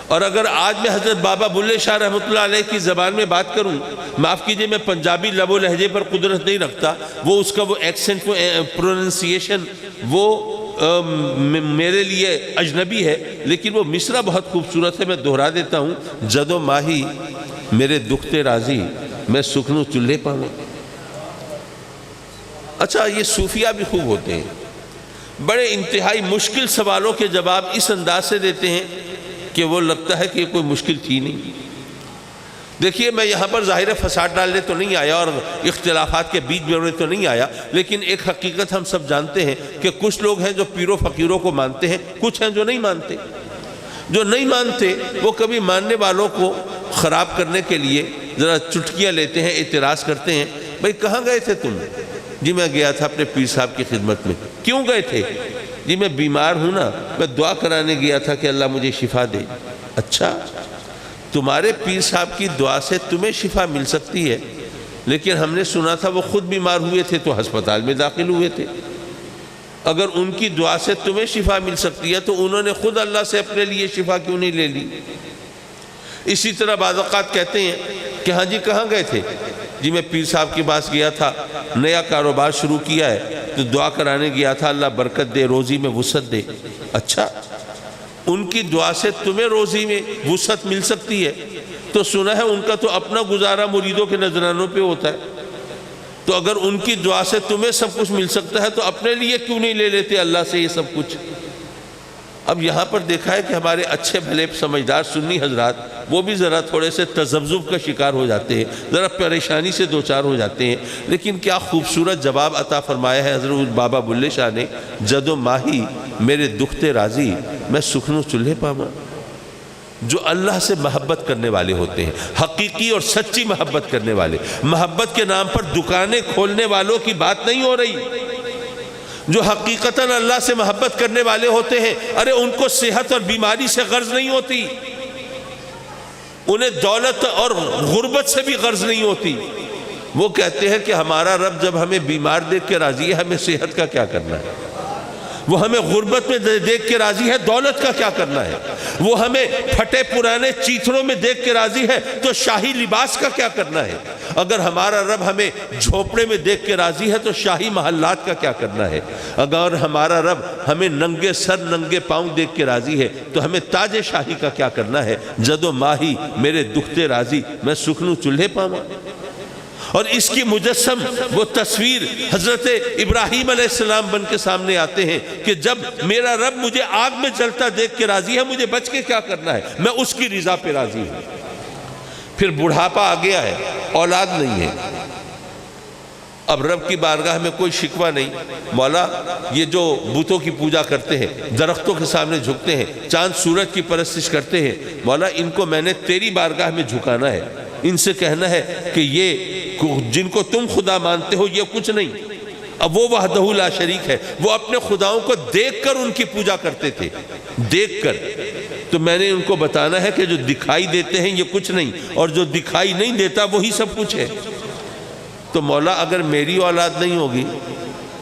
اور اگر آج میں حضرت بابا بلے شاہ رحمۃ اللہ علیہ کی زبان میں بات کروں، معاف کیجئے میں پنجابی لب و لہجے پر قدرت نہیں رکھتا، وہ اس کا وہ ایکسنٹ، وہ پروننسیشن وہ میرے لیے اجنبی ہے، لیکن وہ مصرع بہت خوبصورت ہے، میں دہرا دیتا ہوں۔ جدو ماہی میرے دکھتے راضی، میں سکھنوں چلے پاؤں۔ اچھا، یہ صوفیہ بھی خوب ہوتے ہیں، بڑے انتہائی مشکل سوالوں کے جواب اس انداز سے دیتے ہیں کہ وہ لگتا ہے کہ یہ کوئی مشکل تھی نہیں۔ دیکھیے میں یہاں پر ظاہر فساد ڈالنے تو نہیں آیا اور اختلافات کے بیچ میں تو نہیں آیا، لیکن ایک حقیقت ہم سب جانتے ہیں کہ کچھ لوگ ہیں جو پیر و فقیروں کو مانتے ہیں، کچھ ہیں جو نہیں مانتے۔ جو نہیں مانتے وہ کبھی ماننے والوں کو خراب کرنے کے لیے ذرا چٹکیاں لیتے ہیں، اعتراض کرتے ہیں، بھئی کہاں گئے تھے تم؟ جی میں گیا تھا اپنے پیر صاحب کی خدمت میں۔ کیوں گئے تھے؟ جی میں بیمار ہوں نا، میں دعا کرانے گیا تھا کہ اللہ مجھے شفا دے۔ اچھا، تمہارے پیر صاحب کی دعا سے تمہیں شفا مل سکتی ہے، لیکن ہم نے سنا تھا وہ خود بیمار ہوئے تھے تو ہسپتال میں داخل ہوئے تھے۔ اگر ان کی دعا سے تمہیں شفا مل سکتی ہے تو انہوں نے خود اللہ سے اپنے لیے شفا کیوں نہیں لے لی؟ اسی طرح بعض اوقات کہتے ہیں کہ ہاں جی کہاں گئے تھے؟ جی میں پیر صاحب کے پاس گیا تھا، نیا کاروبار شروع کیا ہے تو دعا کرانے گیا تھا اللہ برکت دے، روزی میں وسعت دے۔ اچھا، ان کی دعا سے تمہیں روزی میں وسعت مل سکتی ہے تو سنا ہے ان کا تو اپنا گزارا مریدوں کے نذرانوں پہ ہوتا ہے، تو اگر ان کی دعا سے تمہیں سب کچھ مل سکتا ہے تو اپنے لیے کیوں نہیں لے لیتے اللہ سے یہ سب کچھ؟ اب یہاں پر دیکھا ہے کہ ہمارے اچھے بھلے سمجھدار سنی حضرات وہ بھی ذرا تھوڑے سے تذبذب کا شکار ہو جاتے ہیں، ذرا پریشانی سے دوچار ہو جاتے ہیں، لیکن کیا خوبصورت جواب عطا فرمایا ہے حضرت بابا بلے شاہ نے، جدو ماہی میرے دکھتے راضی میں سکھنوں چولہے پاما۔ جو اللہ سے محبت کرنے والے ہوتے ہیں، حقیقی اور سچی محبت کرنے والے، محبت کے نام پر دکانیں کھولنے والوں کی بات نہیں ہو رہی۔ جو حقیقتاً اللہ سے محبت کرنے والے ہوتے ہیں، ارے ان کو صحت اور بیماری سے غرض نہیں ہوتی، انہیں دولت اور غربت سے بھی غرض نہیں ہوتی۔ وہ کہتے ہیں کہ ہمارا رب جب ہمیں بیمار دیکھ کے راضی ہے، ہمیں صحت کا کیا کرنا ہے؟ وہ ہمیں غربت میں دیکھ کے راضی ہے، دولت کا کیا کرنا ہے؟ وہ ہمیں پھٹے پرانے چیتھروں میں دیکھ کے راضی ہے تو شاہی لباس کا کیا کرنا ہے؟ اگر ہمارا رب ہمیں جھوپڑے میں دیکھ کے راضی ہے تو شاہی محلات کا کیا کرنا ہے؟ اگر ہمارا رب ہمیں ننگے سر ننگے پاؤں دیکھ کے راضی ہے تو ہمیں تاج شاہی کا کیا کرنا ہے؟ جدو ماہی میرے دکھتے راضی میں سکھنوں چولہے پاواں۔ اور اس کی مجسم وہ تصویر حضرت ابراہیم علیہ السلام بن کے سامنے آتے ہیں کہ جب میرا رب مجھے آگ میں جلتا دیکھ کے راضی ہے، مجھے بچ کے کیا کرنا ہے؟ میں اس کی رضا پہ راضی ہوں۔ پھر بڑھاپا آ گیا ہے، اولاد نہیں ہے، اب رب کی بارگاہ میں کوئی شکوہ نہیں، مولا یہ جو بتوں کی پوجا کرتے ہیں، درختوں کے سامنے جھکتے ہیں، چاند سورج کی پرستش کرتے ہیں، مولا ان کو میں نے تیری بارگاہ میں جھکانا ہے، ان سے کہنا ہے کہ یہ جن کو تم خدا مانتے ہو یہ کچھ نہیں۔ اب وہ وحدہ لا شریک ہے، وہ اپنے خداؤں کو دیکھ کر ان کی پوجا کرتے تھے، دیکھ کر، تو میں نے ان کو بتانا ہے کہ جو دکھائی دیتے ہیں یہ کچھ نہیں، اور جو دکھائی نہیں دیتا وہی سب کچھ ہے۔ تو مولا اگر میری اولاد نہیں ہوگی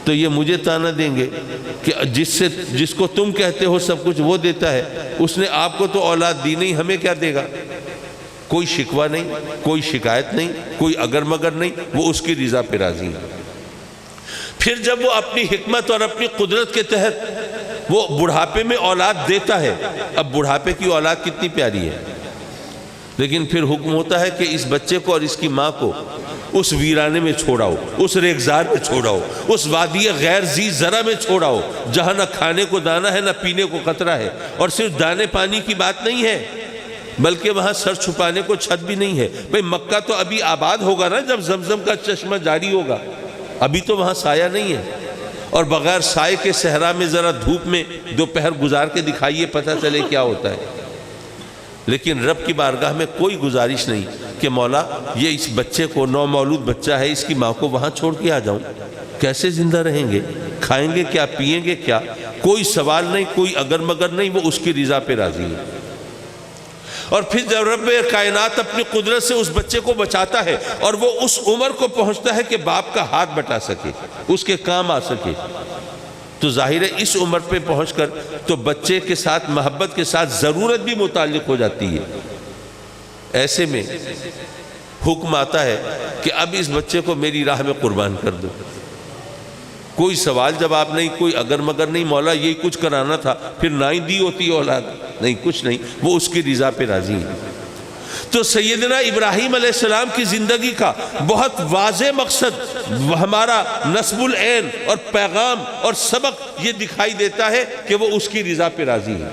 تو یہ مجھے تانا دیں گے کہ جس کو تم کہتے ہو سب کچھ وہ دیتا ہے، اس نے آپ کو تو اولاد دی نہیں، ہمیں کیا دے گا؟ کوئی شکوہ نہیں، کوئی شکایت نہیں، کوئی اگر مگر نہیں، وہ اس کی رضا پہ راضی ہے۔ پھر جب وہ اپنی حکمت اور اپنی قدرت کے تحت وہ بڑھاپے میں اولاد دیتا ہے، اب بڑھاپے کی اولاد کتنی پیاری ہے، لیکن پھر حکم ہوتا ہے کہ اس بچے کو اور اس کی ماں کو اس ویرانے میں چھوڑاؤ، اس ریگزار میں چھوڑاؤ، اس وادی غیر ذی زرع میں چھوڑاؤ جہاں نہ کھانے کو دانا ہے نہ پینے کو قطرہ ہے، اور صرف دانے پانی کی بات نہیں ہے بلکہ وہاں سر چھپانے کو چھت بھی نہیں ہے۔ بھئی مکہ تو ابھی آباد ہوگا نا جب زمزم کا چشمہ جاری ہوگا، ابھی تو وہاں سایہ نہیں ہے، اور بغیر سائے کے صحرا میں ذرا دھوپ میں دوپہر گزار کے دکھائیے پتہ چلے کیا ہوتا ہے۔ لیکن رب کی بارگاہ میں کوئی گزارش نہیں کہ مولا یہ اس بچے کو، نو مولود بچہ ہے، اس کی ماں کو وہاں چھوڑ کے آ جاؤں، کیسے زندہ رہیں گے، کھائیں گے کیا، پئیں گے کیا؟ کوئی سوال نہیں، کوئی اگر مگر نہیں، وہ اس کی رضا پہ راضی ہے۔ اور پھر جب رب کائنات اپنی قدرت سے اس بچے کو بچاتا ہے اور وہ اس عمر کو پہنچتا ہے کہ باپ کا ہاتھ بٹا سکے، اس کے کام آ سکے، تو ظاہر ہے اس عمر پہ پہنچ کر تو بچے کے ساتھ محبت کے ساتھ ضرورت بھی متعلق ہو جاتی ہے۔ ایسے میں حکم آتا ہے کہ اب اس بچے کو میری راہ میں قربان کر دو۔ کوئی سوال جواب نہیں، کوئی اگر مگر نہیں، مولا یہی کچھ کرانا تھا، پھر نہ ہی دی ہوتی اولاد، نہیں کچھ نہیں، وہ اس کی رضا پہ راضی ہے۔ تو سیدنا ابراہیم علیہ السلام کی زندگی کا بہت واضح مقصد، ہمارا نصب العین اور پیغام اور سبق یہ دکھائی دیتا ہے کہ وہ اس کی رضا پہ راضی ہے۔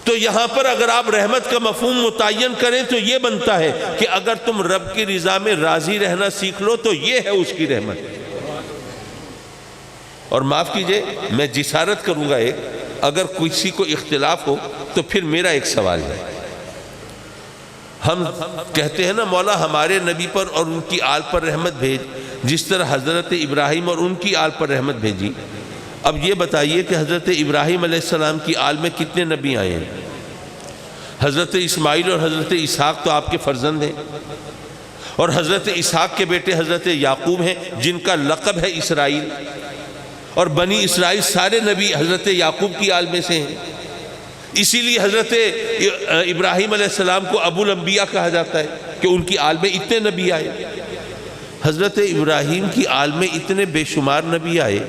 تو یہاں پر اگر آپ رحمت کا مفہوم متعین کریں تو یہ بنتا ہے کہ اگر تم رب کی رضا میں راضی رہنا سیکھ لو تو یہ ہے اس کی رحمت۔ اور معاف کیجئے میں جسارت کروں گا ایک، اگر کسی کو اختلاف ہو تو پھر میرا ایک سوال ہے۔ ہم کہتے ہیں نا مولا ہمارے نبی پر اور ان کی آل پر رحمت بھیج، جس طرح حضرت ابراہیم اور ان کی آل پر رحمت بھیجی۔ اب یہ بتائیے کہ حضرت ابراہیم علیہ السلام کی آل میں کتنے نبی آئے ہیں؟ حضرت اسماعیل اور حضرت اسحاق تو آپ کے فرزند ہیں، اور حضرت اسحاق کے بیٹے حضرت یعقوب ہیں جن کا لقب ہے اسرائیل، اور بنی اسرائیل سارے نبی حضرت یعقوب کی آل میں سے ہیں۔ اسی لیے حضرت ابراہیم علیہ السلام کو ابو الانبیاء کہا جاتا ہے کہ ان کی آل میں اتنے نبی آئے۔ حضرت ابراہیم کی آل میں اتنے بے شمار نبی آئے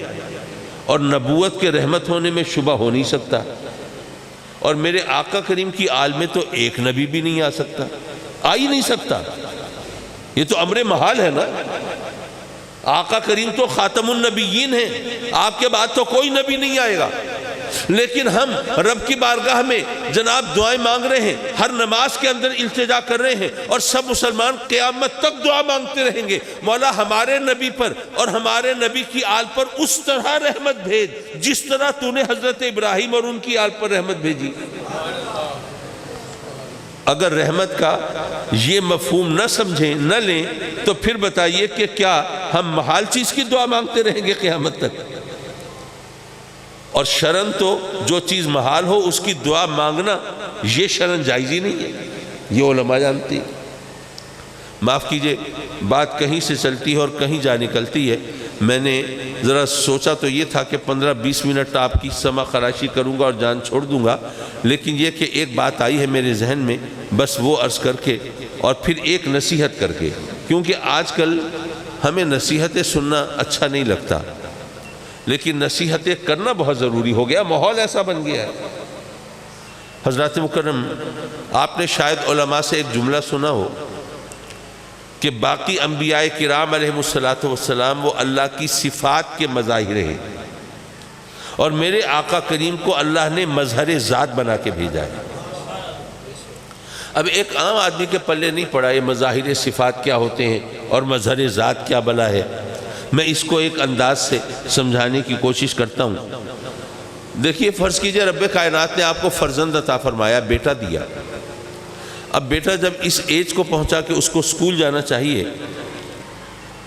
اور نبوت کے رحمت ہونے میں شبہ ہو نہیں سکتا، اور میرے آقا کریم کی آل میں تو ایک نبی بھی نہیں آ سکتا، آ ہی نہیں سکتا، یہ تو امر محال ہے نا۔ آقا کریم تو خاتم النبیین ہیں، آپ کے بعد تو کوئی نبی نہیں آئے گا۔ لیکن ہم رب کی بارگاہ میں جناب دعائیں مانگ رہے ہیں، ہر نماز کے اندر التجا کر رہے ہیں، اور سب مسلمان قیامت تک دعا مانگتے رہیں گے، مولا ہمارے نبی پر اور ہمارے نبی کی آل پر اس طرح رحمت بھیج جس طرح تو نے حضرت ابراہیم اور ان کی آل پر رحمت بھیجی۔ اگر رحمت کا یہ مفہوم نہ سمجھیں، نہ لیں، تو پھر بتائیے کہ کیا ہم محال چیز کی دعا مانگتے رہیں گے قیامت تک؟ اور شرن تو جو چیز محال ہو اس کی دعا مانگنا یہ شرن جائز ہی نہیں ہے، یہ علماء جانتی۔ معاف کیجئے بات کہیں سے چلتی ہے اور کہیں جا نکلتی ہے۔ میں نے ذرا سوچا تو یہ تھا کہ 15-20 منٹ آپ کی سمع خراشی کروں گا اور جان چھوڑ دوں گا، لیکن یہ کہ ایک بات آئی ہے میرے ذہن میں، بس وہ عرض کر کے اور پھر ایک نصیحت کر کے، کیونکہ آج کل ہمیں نصیحتیں سننا اچھا نہیں لگتا، لیکن نصیحتیں کرنا بہت ضروری ہو گیا، ماحول ایسا بن گیا ہے۔ حضرات مکرم، آپ نے شاید علماء سے ایک جملہ سنا ہو کہ باقی انبیاء کرام علیہ السلام وہ اللہ کی صفات کے مظاہر ہیں، اور میرے آقا کریم کو اللہ نے مظہر ذات بنا کے بھیجا ہے۔ اب ایک عام آدمی کے پلے نہیں پڑا یہ مظاہر صفات کیا ہوتے ہیں اور مظہر ذات کیا بلا ہے۔ میں اس کو ایک انداز سے سمجھانے کی کوشش کرتا ہوں۔ دیکھیے فرض کیجئے رب کائنات نے آپ کو فرزند عطا فرمایا، بیٹا دیا۔ اب بیٹا جب اس ایج کو پہنچا کہ اس کو سکول جانا چاہیے،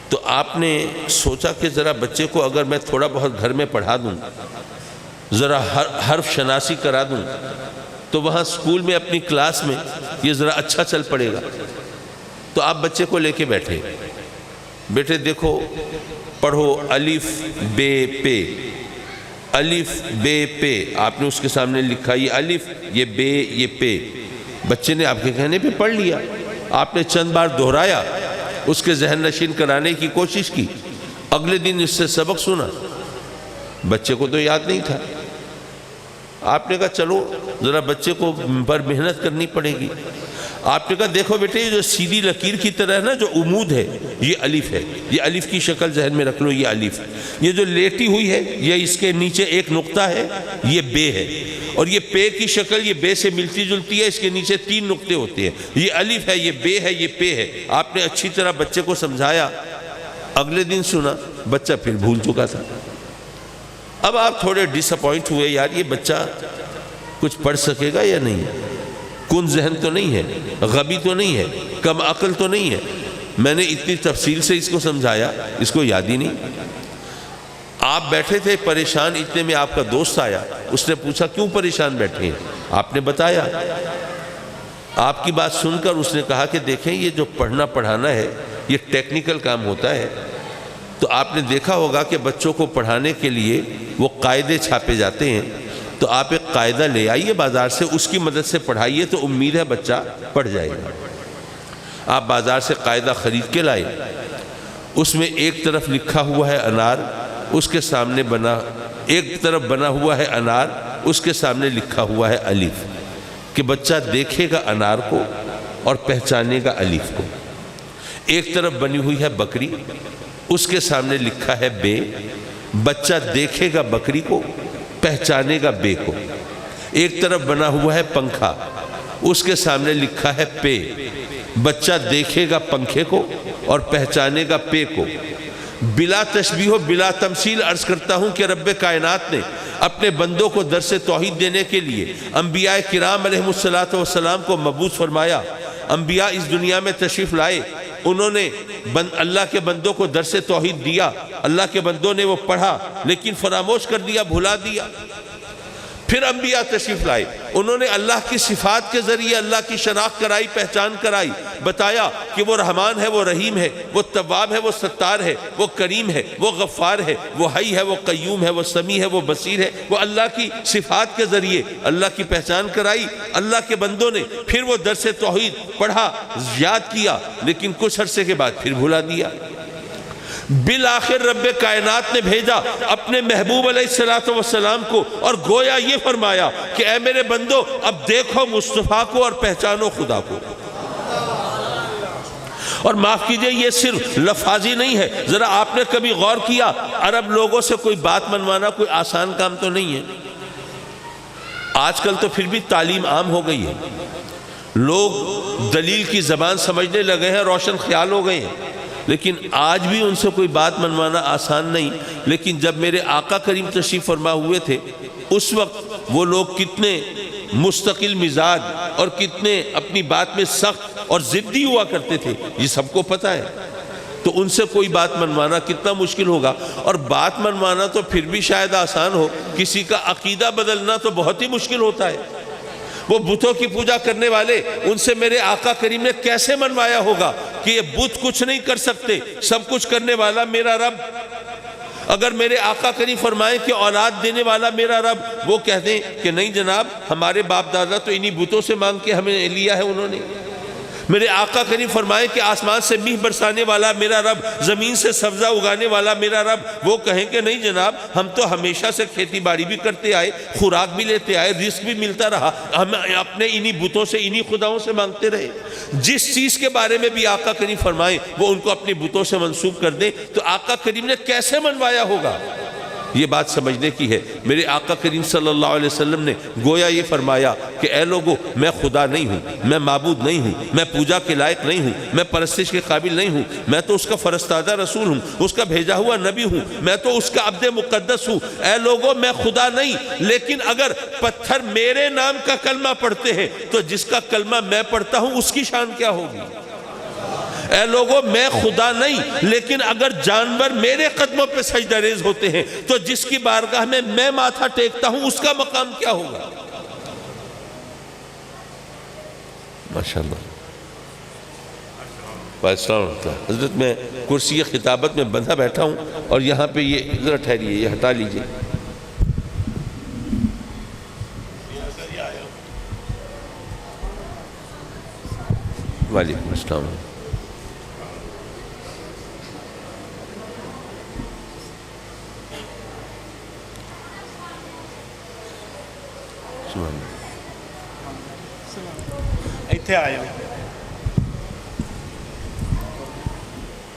تو آپ نے سوچا کہ ذرا بچے کو اگر میں تھوڑا بہت گھر میں پڑھا دوں، ذرا حرف شناسی کرا دوں، تو وہاں سکول میں اپنی کلاس میں یہ ذرا اچھا چل پڑے گا۔ تو آپ بچے کو لے کے بیٹھے، بیٹے دیکھو پڑھو الف بے پے، الف بے پے، آپ نے اس کے سامنے لکھا یہ الف، یہ بے، یہ پے۔ بچے نے آپ کے کہنے پہ پڑھ لیا، آپ نے چند بار دہرایا، اس کے ذہن نشین کرانے کی کوشش کی، اگلے دن اس سے سبق سنا، بچے کو تو یاد نہیں تھا۔ آپ نے کہا چلو ذرا بچے کو پر محنت کرنی پڑے گی۔ آپ نے کہا دیکھو بیٹے یہ جو سیدھی لکیر کی طرح ہے نا، جو عمود ہے یہ الف ہے، یہ الف کی شکل ذہن میں رکھ لو، یہ الف۔ یہ جو لیٹی ہوئی ہے یہ اس کے نیچے ایک نقطہ ہے، یہ بے ہے، اور یہ پے کی شکل یہ بے سے ملتی جلتی ہے، اس کے نیچے 3 نقطے ہوتے ہیں، یہ الف ہے، یہ بے ہے، یہ پے ہے۔ آپ نے اچھی طرح بچے کو سمجھایا، اگلے دن سنا، بچہ پھر بھول چکا تھا۔ اب آپ تھوڑے ڈس اپوائنٹ ہوئے، یار یہ بچہ کچھ پڑھ سکے گا یا نہیں، کن ذہن تو نہیں ہے، غبی تو نہیں ہے، کم عقل تو نہیں ہے۔ میں نے اتنی تفصیل سے اس کو سمجھایا، اس کو یاد ہی نہیں۔ آپ بیٹھے تھے پریشان، اتنے میں آپ کا دوست آیا، اس نے پوچھا کیوں پریشان بیٹھے ہیں؟ آپ نے بتایا۔ آپ کی بات سن کر اس نے کہا کہ دیکھیں یہ جو پڑھنا پڑھانا ہے یہ ٹیکنیکل کام ہوتا ہے، تو آپ نے دیکھا ہوگا کہ بچوں کو پڑھانے کے لیے وہ قاعدے چھاپے جاتے ہیں، تو آپ ایک قاعدہ لے آئیے بازار سے، اس کی مدد سے پڑھائیے تو امید ہے بچہ پڑھ جائے گا۔ آپ بازار سے قاعدہ خرید کے لائے، اس میں ایک طرف لکھا ہوا ہے انار، اس کے سامنے ایک طرف بنا ہوا ہے انار، اس کے سامنے لکھا ہوا ہے الف، کہ بچہ دیکھے گا انار کو اور پہچانے گا الف کو۔ ایک طرف بنی ہوئی ہے بکری، اس کے سامنے لکھا ہے بے، بچہ دیکھے گا بکری کو، پہچانے گا بے کو۔ ایک طرف بنا ہوا ہے پنکھا، اس کے سامنے لکھا ہے پے۔ بچہ دیکھے گا پنکھے کو اور پہچانے گا پے کو۔ بلا تشبیہ و بلا تمثیل عرض کرتا ہوں کہ رب کائنات نے اپنے بندوں کو درس توحید دینے کے لیے انبیاء کرام علیہ السلام کو مبعوث فرمایا۔ انبیاء اس دنیا میں تشریف لائے، انہوں نے اللہ کے بندوں کو درس توحید دیا، اللہ کے بندوں نے وہ پڑھا لیکن فراموش کر دیا، بھلا دیا۔ پھر انبیاء تشریف لائے، انہوں نے اللہ کی صفات کے ذریعے اللہ کی شناخت کرائی، پہچان کرائی، بتایا کہ وہ رحمان ہے، وہ رحیم ہے، وہ تواب ہے، وہ ستار ہے، وہ کریم ہے، وہ غفار ہے، وہ حی ہے، وہ قیوم ہے، وہ سمیع ہے، وہ بصیر ہے۔ وہ اللہ کی صفات کے ذریعے اللہ کی پہچان کرائی اللہ کے بندوں نے۔ پھر وہ درس توحید پڑھا، یاد کیا، لیکن کچھ عرصے کے بعد پھر بھلا دیا۔ بالآخر رب کائنات نے بھیجا اپنے محبوب علیہ السلام کو اور گویا یہ فرمایا کہ اے میرے بندو اب دیکھو مصطفیٰ کو اور پہچانو خدا کو۔ اور معاف کیجئے یہ صرف لفاظی نہیں ہے، ذرا آپ نے کبھی غور کیا عرب لوگوں سے کوئی بات منوانا کوئی آسان کام تو نہیں ہے۔ آج کل تو پھر بھی تعلیم عام ہو گئی ہے، لوگ دلیل کی زبان سمجھنے لگے ہیں، روشن خیال ہو گئے ہیں، لیکن آج بھی ان سے کوئی بات منوانا آسان نہیں۔ لیکن جب میرے آقا کریم تشریف فرما ہوئے تھے اس وقت وہ لوگ کتنے مستقل مزاج اور کتنے اپنی بات میں سخت اور ضدی ہوا کرتے تھے، یہ سب کو پتہ ہے۔ تو ان سے کوئی بات منوانا کتنا مشکل ہوگا، اور بات منوانا تو پھر بھی شاید آسان ہو، کسی کا عقیدہ بدلنا تو بہت ہی مشکل ہوتا ہے۔ وہ بتوں کی پوجا کرنے والے، ان سے میرے آقا کریم نے کیسے منوایا ہوگا کہ یہ بت کچھ نہیں کر سکتے، سب کچھ کرنے والا میرا رب۔ اگر میرے آقا کریم فرمائیں کہ اولاد دینے والا میرا رب، وہ کہتے ہیں کہ نہیں جناب ہمارے باپ دادا تو انہی بتوں سے مانگ کے ہمیں لیا ہے انہوں نے۔ میرے آقا کریم فرمائیں کہ آسمان سے میہ برسانے والا میرا رب، زمین سے سبزہ اگانے والا میرا رب، وہ کہیں کہ نہیں جناب ہم تو ہمیشہ سے کھیتی باڑی بھی کرتے آئے، خوراک بھی لیتے آئے، رزق بھی ملتا رہا، ہم اپنے انہی بتوں سے انہی خداؤں سے مانگتے رہے۔ جس چیز کے بارے میں بھی آقا کریم فرمائیں وہ ان کو اپنی بتوں سے منسوب کر دیں، تو آقا کریم نے کیسے منوایا ہوگا؟ یہ بات سمجھنے کی ہے۔ میرے آقا کریم صلی اللہ علیہ وسلم نے گویا یہ فرمایا کہ اے لوگو میں خدا نہیں ہوں، میں معبود نہیں ہوں، میں پوجا کے لائق نہیں ہوں، میں پرستش کے قابل نہیں ہوں، میں تو اس کا فرستادہ رسول ہوں، اس کا بھیجا ہوا نبی ہوں، میں تو اس کا عبد مقدس ہوں۔ اے لوگو میں خدا نہیں، لیکن اگر پتھر میرے نام کا کلمہ پڑھتے ہیں تو جس کا کلمہ میں پڑھتا ہوں اس کی شان کیا ہوگی؟ اے لوگوں میں خدا نہیں، لیکن اگر جانور میرے قدموں پہ سجدہ ریز ہوتے ہیں تو جس کی بارگاہ میں ماتھا ٹیکتا ہوں اس کا مقام کیا ہوگا؟ ماشاءاللہ۔ حضرت میں کرسی خطابت میں بندھا بیٹھا ہوں اور یہاں پہ یہ ذرا ٹھہریے، یہ ہٹا لیجئے۔ وعلیکم السلام۔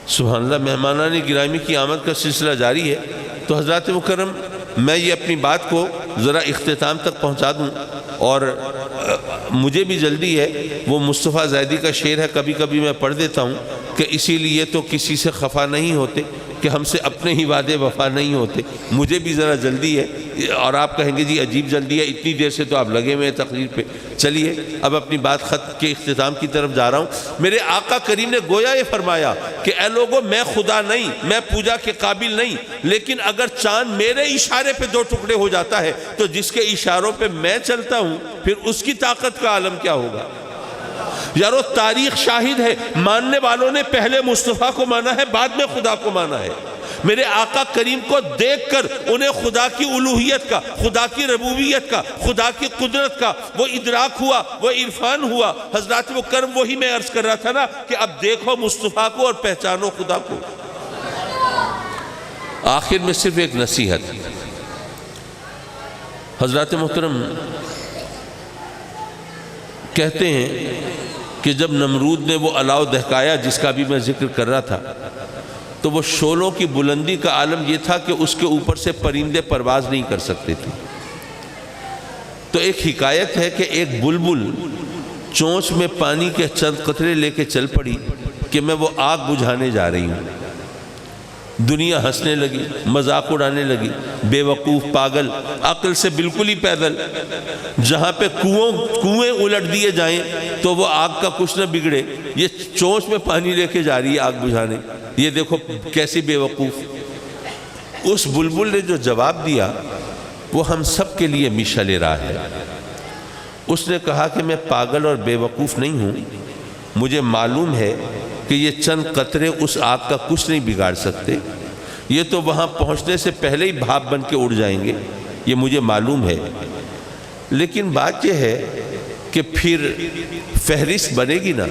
سبحان اللہ۔ مہمانان گرامی کی آمد کا سلسلہ جاری ہے، تو حضرات مکرم میں یہ اپنی بات کو ذرا اختتام تک پہنچا دوں، اور مجھے بھی جلدی ہے۔ وہ مصطفیٰ زیدی کا شعر ہے، کبھی کبھی میں پڑھ دیتا ہوں کہ اسی لیے تو کسی سے خفا نہیں ہوتے کہ ہم سے اپنے ہی وعدے وفا نہیں ہوتے۔ مجھے بھی ذرا جلدی ہے، اور آپ کہیں گے جی عجیب جلدی ہے، اتنی دیر سے تو آپ لگے ہوئے ہیں تقریر پہ۔ چلیے اب اپنی بات خط کے اختتام کی طرف جا رہا ہوں۔ میرے آقا کریم نے گویا یہ فرمایا کہ اے لوگوں میں خدا نہیں، میں پوجا کے قابل نہیں، لیکن اگر چاند میرے اشارے پہ دو ٹکڑے ہو جاتا ہے تو جس کے اشاروں پہ میں چلتا ہوں پھر اس کی طاقت کا عالم کیا ہوگا؟ یارو تاریخ شاہد ہے، ماننے والوں نے پہلے مصطفیٰ کو مانا ہے، بعد میں خدا کو مانا ہے۔ میرے آقا کریم کو دیکھ کر انہیں خدا کی الوہیت کا، خدا کی ربوبیت کا، خدا کی قدرت کا وہ ادراک ہوا، وہ عرفان ہوا۔ حضرات مکرم وہی میں عرض کر رہا تھا نا کہ اب دیکھو مصطفیٰ کو اور پہچانو خدا کو۔ آخر میں صرف ایک نصیحت، حضرات محترم کہتے ہیں کہ جب نمرود نے وہ الاؤ دہکایا جس کا بھی میں ذکر کر رہا تھا، تو وہ شعلوں کی بلندی کا عالم یہ تھا کہ اس کے اوپر سے پرندے پرواز نہیں کر سکتے تھے۔ تو ایک حکایت ہے کہ ایک بلبل چونچ میں پانی کے چند قطرے لے کے چل پڑی کہ میں وہ آگ بجھانے جا رہی ہوں۔ دنیا ہنسنے لگی، مذاق اڑانے لگی، بے وقوف، پاگل، عقل سے بالکل ہی پیدل۔ جہاں پہ کنویں الٹ دیے جائیں تو وہ آگ کا کچھ نہ بگڑے، یہ چونچ میں پانی لے کے جا رہی ہے آگ بجھانے، یہ دیکھو کیسی بے وقوف۔ اس بلبل نے جو جواب دیا وہ ہم سب کے لیے مشعل راہ ہے۔ اس نے کہا کہ میں پاگل اور بے وقوف نہیں ہوں، مجھے معلوم ہے کہ یہ چند قطرے اس آگ کا کچھ نہیں بگاڑ سکتے، یہ تو وہاں پہنچنے سے پہلے ہی بھاپ بن کے اڑ جائیں گے، یہ مجھے معلوم ہے۔ لیکن بات یہ ہے کہ پھر فہرست بنے گی نا،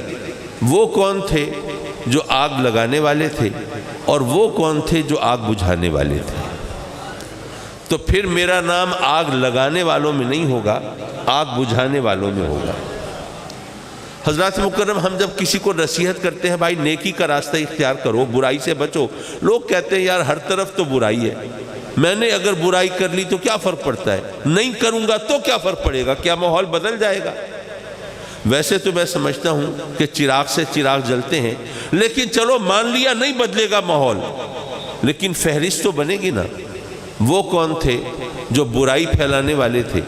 وہ کون تھے جو آگ لگانے والے تھے اور وہ کون تھے جو آگ بجھانے والے تھے؟ تو پھر میرا نام آگ لگانے والوں میں نہیں ہوگا، آگ بجھانے والوں میں ہوگا۔ حضرات مکرم، ہم جب کسی کو نصیحت کرتے ہیں بھائی نیکی کا راستہ اختیار کرو، برائی سے بچو، لوگ کہتے ہیں یار ہر طرف تو برائی ہے، میں نے اگر برائی کر لی تو کیا فرق پڑتا ہے، نہیں کروں گا تو کیا فرق پڑے گا، کیا ماحول بدل جائے گا؟ ویسے تو میں سمجھتا ہوں کہ چراغ سے چراغ جلتے ہیں، لیکن چلو مان لیا نہیں بدلے گا ماحول، لیکن فہرست تو بنے گی نا، وہ کون تھے جو برائی پھیلانے والے تھے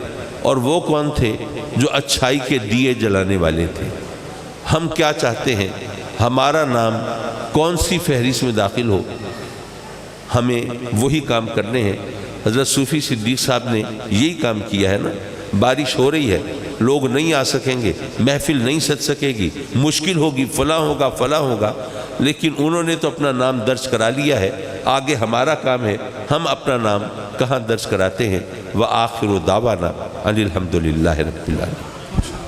اور وہ کون تھے جو اچھائی کے دیے جلانے والے تھے۔ ہم کیا چاہتے ہیں، ہمارا نام کون سی فہرست میں داخل ہو، ہمیں وہی کام کرنے ہیں۔ حضرت صوفی صدیق صاحب نے یہی کام کیا ہے نا۔ بارش ہو رہی ہے، لوگ نہیں آ سکیں گے، محفل نہیں سج سکے گی، مشکل ہوگی، فلاں ہوگا، لیکن انہوں نے تو اپنا نام درج کرا لیا ہے۔ آگے ہمارا کام ہے ہم اپنا نام کہاں درج کراتے ہیں۔ وآخر دعوانا ان الحمد للہ رب العالمین۔